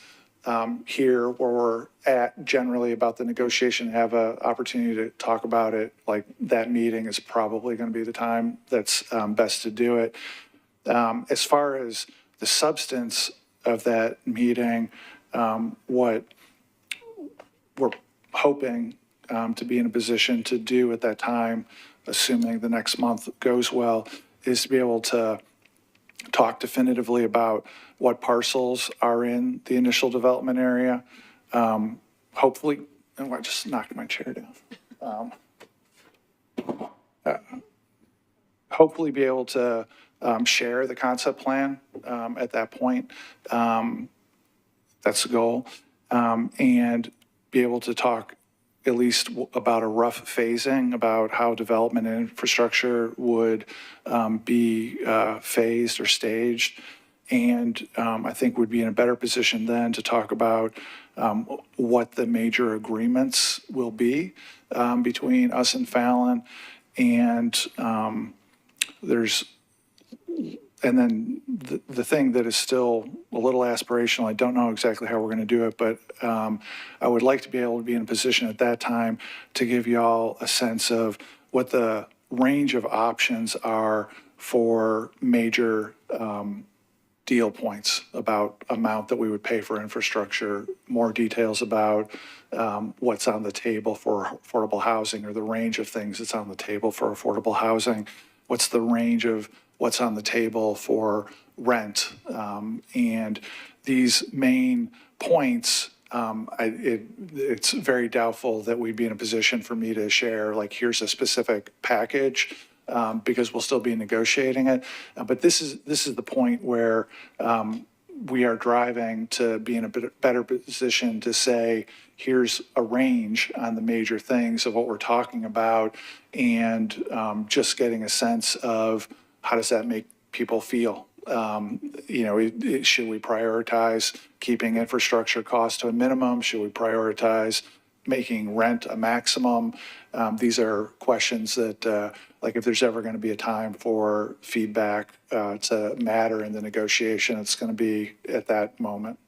F: hear where we're at generally about the negotiation, have an opportunity to talk about it, like that meeting is probably going to be the time that's best to do it. As far as the substance of that meeting, what we're hoping to be in a position to do at that time, assuming the next month goes well, is to be able to talk definitively about what parcels are in the initial development area. Hopefully, and I just knocked my chair down. Hopefully be able to share the concept plan at that point. That's the goal. And be able to talk at least about a rough phasing about how development and infrastructure would be phased or staged. And I think we'd be in a better position then to talk about what the major agreements will be between us and Fallon. And then the thing that is still a little aspirational, I don't know exactly how we're going to do it, but I would like to be able to be in a position at that time to give y'all a sense of what the range of options are for major deal points about amount that we would pay for infrastructure, more details about what's on the table for affordable housing, or the range of things that's on the table for affordable housing. What's the range of what's on the table for rent? And these main points, it's very doubtful that we'd be in a position for me to share, like, here's a specific package, because we'll still be negotiating it. But this is the point where we are driving to be in a bit better position to say, here's a range on the major things of what we're talking about, and just getting a sense of how does that make people feel. Should we prioritize keeping infrastructure costs to a minimum? Should we prioritize making rent a maximum? These are questions that, like, if there's ever going to be a time for feedback to matter in the negotiation, it's going to be at that moment.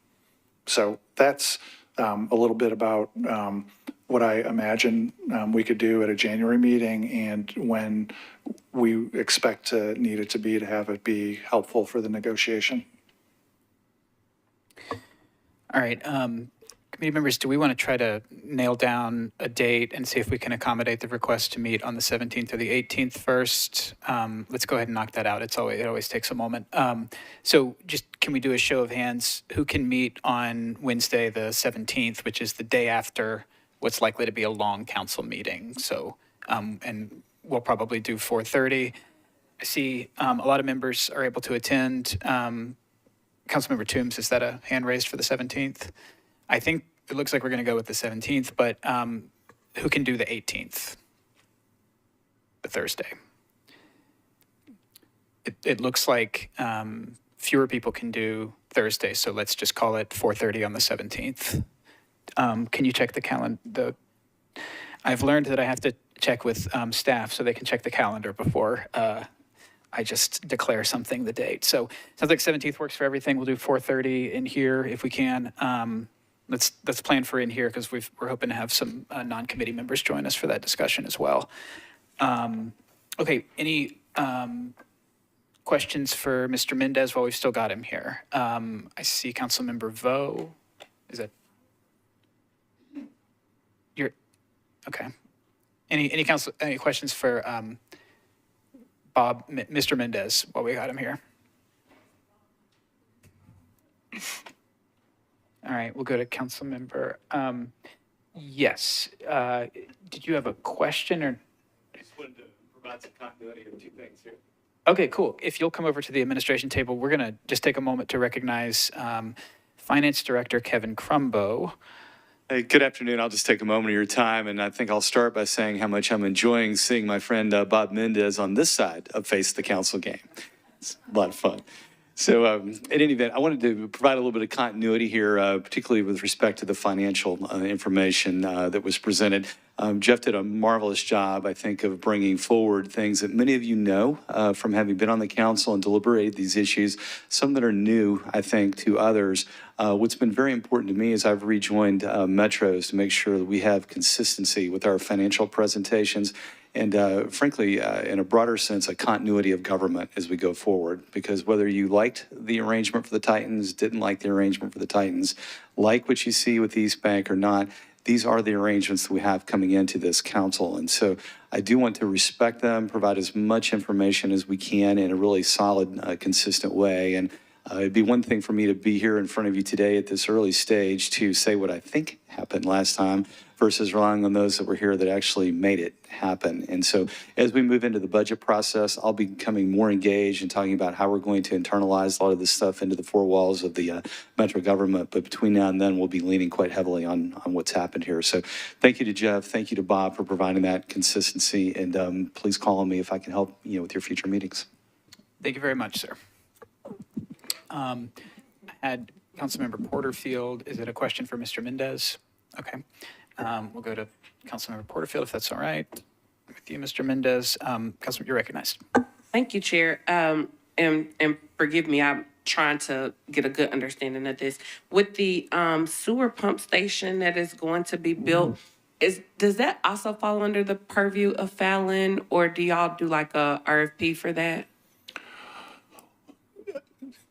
F: So that's a little bit about what I imagine we could do at a January meeting, and when we expect to need it to have it be helpful for the negotiation.
A: All right. Committee members, do we want to try to nail down a date and see if we can accommodate the request to meet on the 17th or the 18th first? Let's go ahead and knock that out. It always takes a moment. So just, can we do a show of hands? Who can meet on Wednesday, the 17th, which is the day after what's likely to be a long council meeting? So, and we'll probably do 4:30. I see a lot of members are able to attend. Councilmember Toombs, is that a hand raised for the 17th? I think it looks like we're going to go with the 17th, but who can do the 18th, the Thursday? It looks like fewer people can do Thursday, so let's just call it 4:30 on the 17th. Can you check the calendar? I've learned that I have to check with staff so they can check the calendar before I just declare something the date. So sounds like 17th works for everything. We'll do 4:30 in here if we can. Let's plan for in here, because we're hoping to have some non-committee members join us for that discussion as well. Okay, any questions for Mr. Mendez while we've still got him here? I see Councilmember Vo. Is that? Okay. Any questions for Mr. Mendez while we got him here? All right, we'll go to Councilmember. Yes. Did you have a question, or?
J: I just wanted to provide some continuity of two things here.
A: Okay, cool. If you'll come over to the administration table, we're going to just take a moment to recognize Finance Director Kevin Crumbo.
J: Hey, good afternoon. I'll just take a moment of your time, and I think I'll start by saying how much I'm enjoying seeing my friend Bob Mendez on this side of Face the Council game. It's a lot of fun. So in any event, I wanted to provide a little bit of continuity here, particularly with respect to the financial information that was presented. Jeff did a marvelous job, I think, of bringing forward things that many of you know from having been on the council and deliberated these issues, some that are new, I think, to others. What's been very important to me as I've rejoined Metros to make sure that we have consistency with our financial presentations, and frankly, in a broader sense, a continuity of government as we go forward. Because whether you liked the arrangement for the Titans, didn't like the arrangement for the Titans, like what you see with East Bank or not, these are the arrangements that we have coming into this council. And so I do want to respect them, provide as much information as we can in a really solid, consistent way. And it'd be one thing for me to be here in front of you today at this early stage to say what I think happened last time versus relying on those that were here that actually made it happen. And so as we move into the budget process, I'll be becoming more engaged in talking about how we're going to internalize a lot of this stuff into the four walls of the Metro government. But between now and then, we'll be leaning quite heavily on what's happened here. So thank you to Jeff. Thank you to Bob for providing that consistency. And please call on me if I can help with your future meetings.
A: Thank you very much, sir. I had Councilmember Porterfield. Is it a question for Mr. Mendez? Okay. We'll go to Councilmember Porterfield, if that's all right with you, Mr. Mendez. Councilman, you're recognized.
C: Thank you, Chair. And forgive me, I'm trying to get a good understanding of this. With the sewer pump station that is going to be built, does that also fall under the purview of Fallon, or do y'all do like a RFP for that?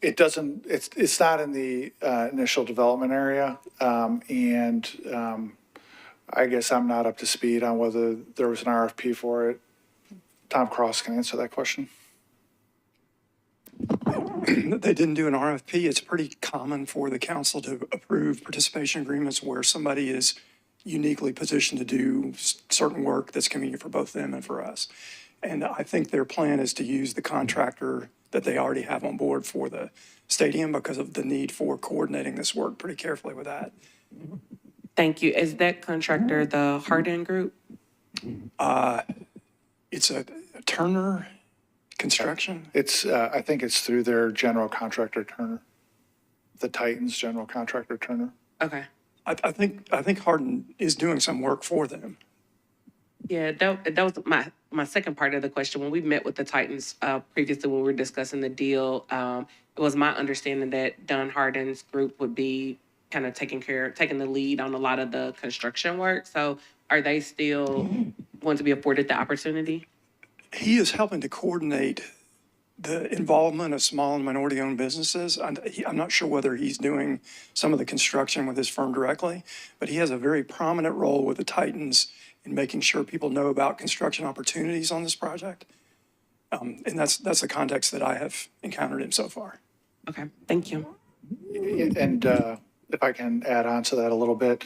F: It doesn't, it's not in the initial development area. I guess I'm not up to speed on whether there was an RFP for it. Tom Cross can answer that question.
H: They didn't do an RFP. It's pretty common for the council to approve participation agreements where somebody is uniquely positioned to do certain work that's convenient for both them and for us. And I think their plan is to use the contractor that they already have on board for the stadium because of the need for coordinating this work pretty carefully with that.
C: Thank you. Is that contractor the Hardin Group?
H: It's a Turner Construction.
F: It's, I think it's through their general contractor, Turner. The Titans general contractor, Turner.
C: Okay.
H: I think Hardin is doing some work for them.
C: Yeah, that was my second part of the question. When we met with the Titans previously, when we were discussing the deal, it was my understanding that Don Hardin's group would be kind of taking the lead on a lot of the construction work. So are they still going to be afforded the opportunity?
H: He is helping to coordinate the involvement of small and minority-owned businesses. I'm not sure whether he's doing some of the construction with his firm directly, but he has a very prominent role with the Titans in making sure people know about construction opportunities on this project. And that's the context that I have encountered him so far.
C: Okay, thank you.
F: And if I can add on to that a little bit.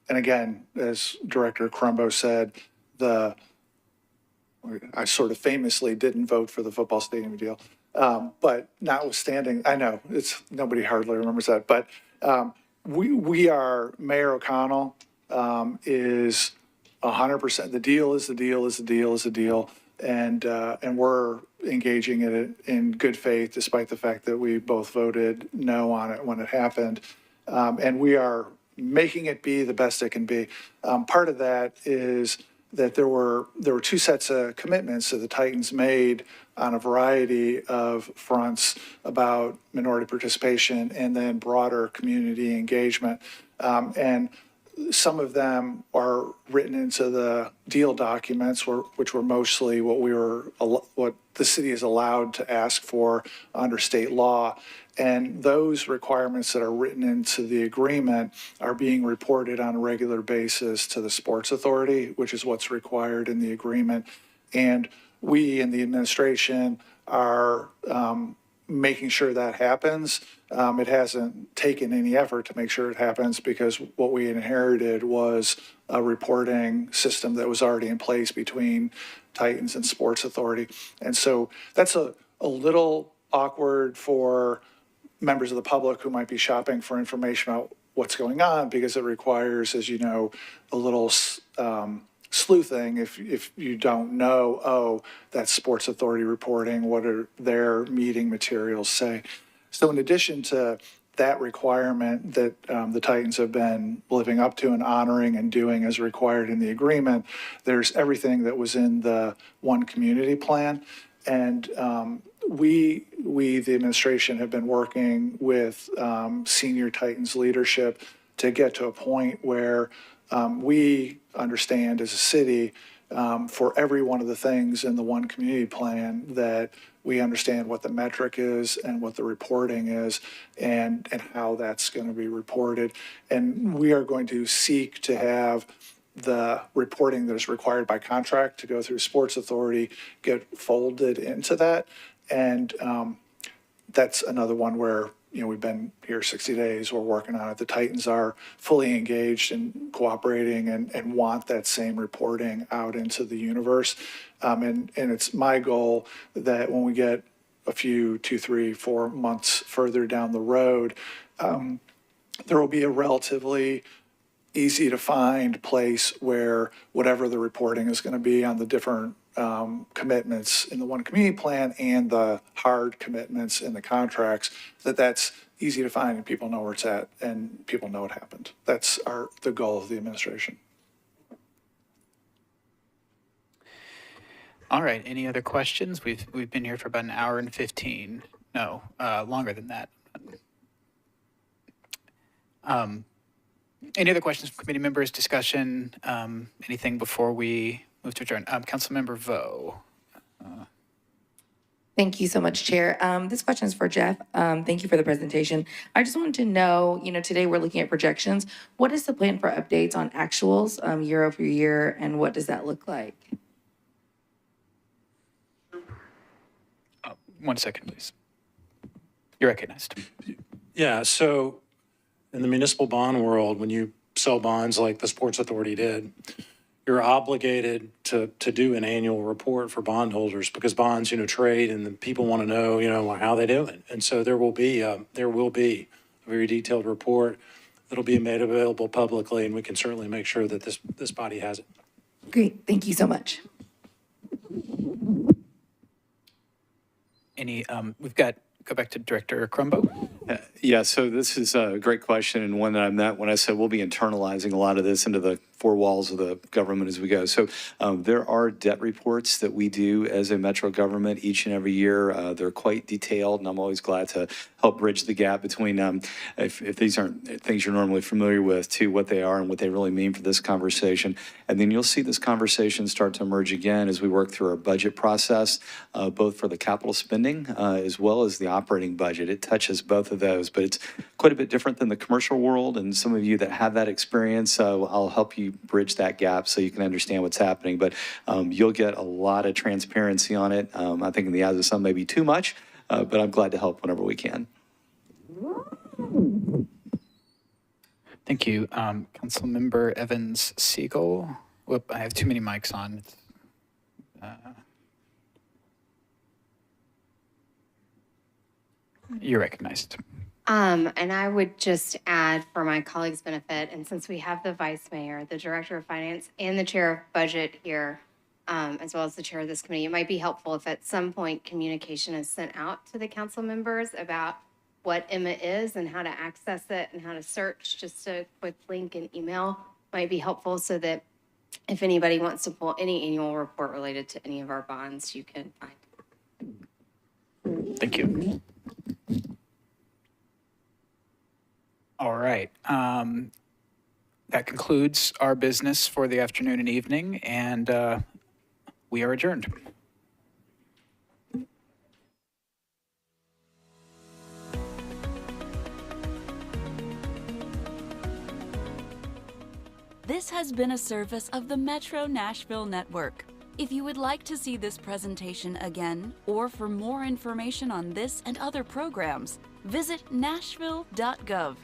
F: And again, as Director Crumbo said, I sort of famously didn't vote for the football stadium deal. But notwithstanding, I know nobody hardly remembers that, but we are, Mayor O'Connell is 100%, the deal is the deal is the deal is the deal. And we're engaging in it in good faith, despite the fact that we both voted no on it when it happened. And we are making it be the best it can be. Part of that is that there were two sets of commitments that the Titans made on a variety of fronts about minority participation and then broader community engagement. And some of them are written into the deal documents, which were mostly what the city is allowed to ask for under state law. And those requirements that are written into the agreement are being reported on a regular basis to the Sports Authority, which is what's required in the agreement. And we in the administration are making sure that happens. It hasn't taken any effort to make sure it happens because what we inherited was a reporting system that was already in place between Titans and Sports Authority. And so that's a little awkward for members of the public who might be shopping for information about what's going on because it requires, as you know, a little sleuthing if you don't know, oh, that's Sports Authority reporting, what are their meeting materials say. So in addition to that requirement that the Titans have been living up to and honoring and doing as required in the agreement, there's everything that was in the One Community Plan. And we, the administration, have been working with senior Titans leadership to get to a point where we understand as a city for every one of the things in the One Community Plan that we understand what the metric is and what the reporting is and how that's going to be reported. And we are going to seek to have the reporting that is required by contract to go through Sports Authority get folded into that. And that's another one where, we've been here 60 days, we're working on it. The Titans are fully engaged and cooperating and want that same reporting out into the universe. And it's my goal that when we get a few, 2, 3, 4 months further down the road, there will be a relatively easy to find place where whatever the reporting is going to be on the different commitments in the One Community Plan and the hard commitments in the contracts, that's easy to find and people know where it's at and people know what happened. That's the goal of the administration.
A: All right, any other questions? We've been here for about an hour and 15. No, longer than that. Any other questions from committee members, discussion, anything before we Move to adjourn. Councilmember Vo.
K: Thank you so much, Chair. This question is for Jeff. Thank you for the presentation. I just wanted to know, today we're looking at projections. What is the plan for updates on actuals year over year, and what does that look like?
A: 1 second, please. You're recognized.
B: Yeah, so in the municipal bond world, when you sell bonds like the Sports Authority did, you're obligated to do an annual report for bondholders because bonds, trade and the people want to know, how they doing. And so there will be a very detailed report that'll be made available publicly, and we can certainly make sure that this body has it.
K: Great, thank you so much.
A: Go back to Director Crumbo.
J: Yeah, so this is a great question, and one that I meant when I said we'll be internalizing a lot of this into the four walls of the government as we go. So there are debt reports that we do as a Metro government each and every year. They're quite detailed, and I'm always glad to help bridge the gap between, if these aren't things you're normally familiar with, to what they are and what they really mean for this conversation. And then you'll see this conversation start to emerge again as we work through our budget process, both for the capital spending as well as the operating budget. It touches both of those, but it's quite a bit different than the commercial world. And some of you that have that experience, I'll help you bridge that gap so you can understand what's happening. But you'll get a lot of transparency on it. I think in the eyes of some, maybe too much, but I'm glad to help whenever we can.
A: Thank you. Councilmember Evans Siegel. Whoop, I have too many mics on. You're recognized.
I: And I would just add for my colleagues' benefit, and since we have the vice mayor, the director of finance, and the chair of budget here, as well as the chair of this committee, it might be helpful if at some point communication is sent out to the council members about what Emma is and how to access it and how to search. Just a quick link and email might be helpful so that if anybody wants to pull any annual report related to any of our bonds, you can find it.
A: Thank you. All right. That concludes our business for the afternoon and evening, and we are adjourned.
L: This has been a service of the Metro Nashville Network. If you would like to see this presentation again, or for more information on this and other programs, visit nashville.gov.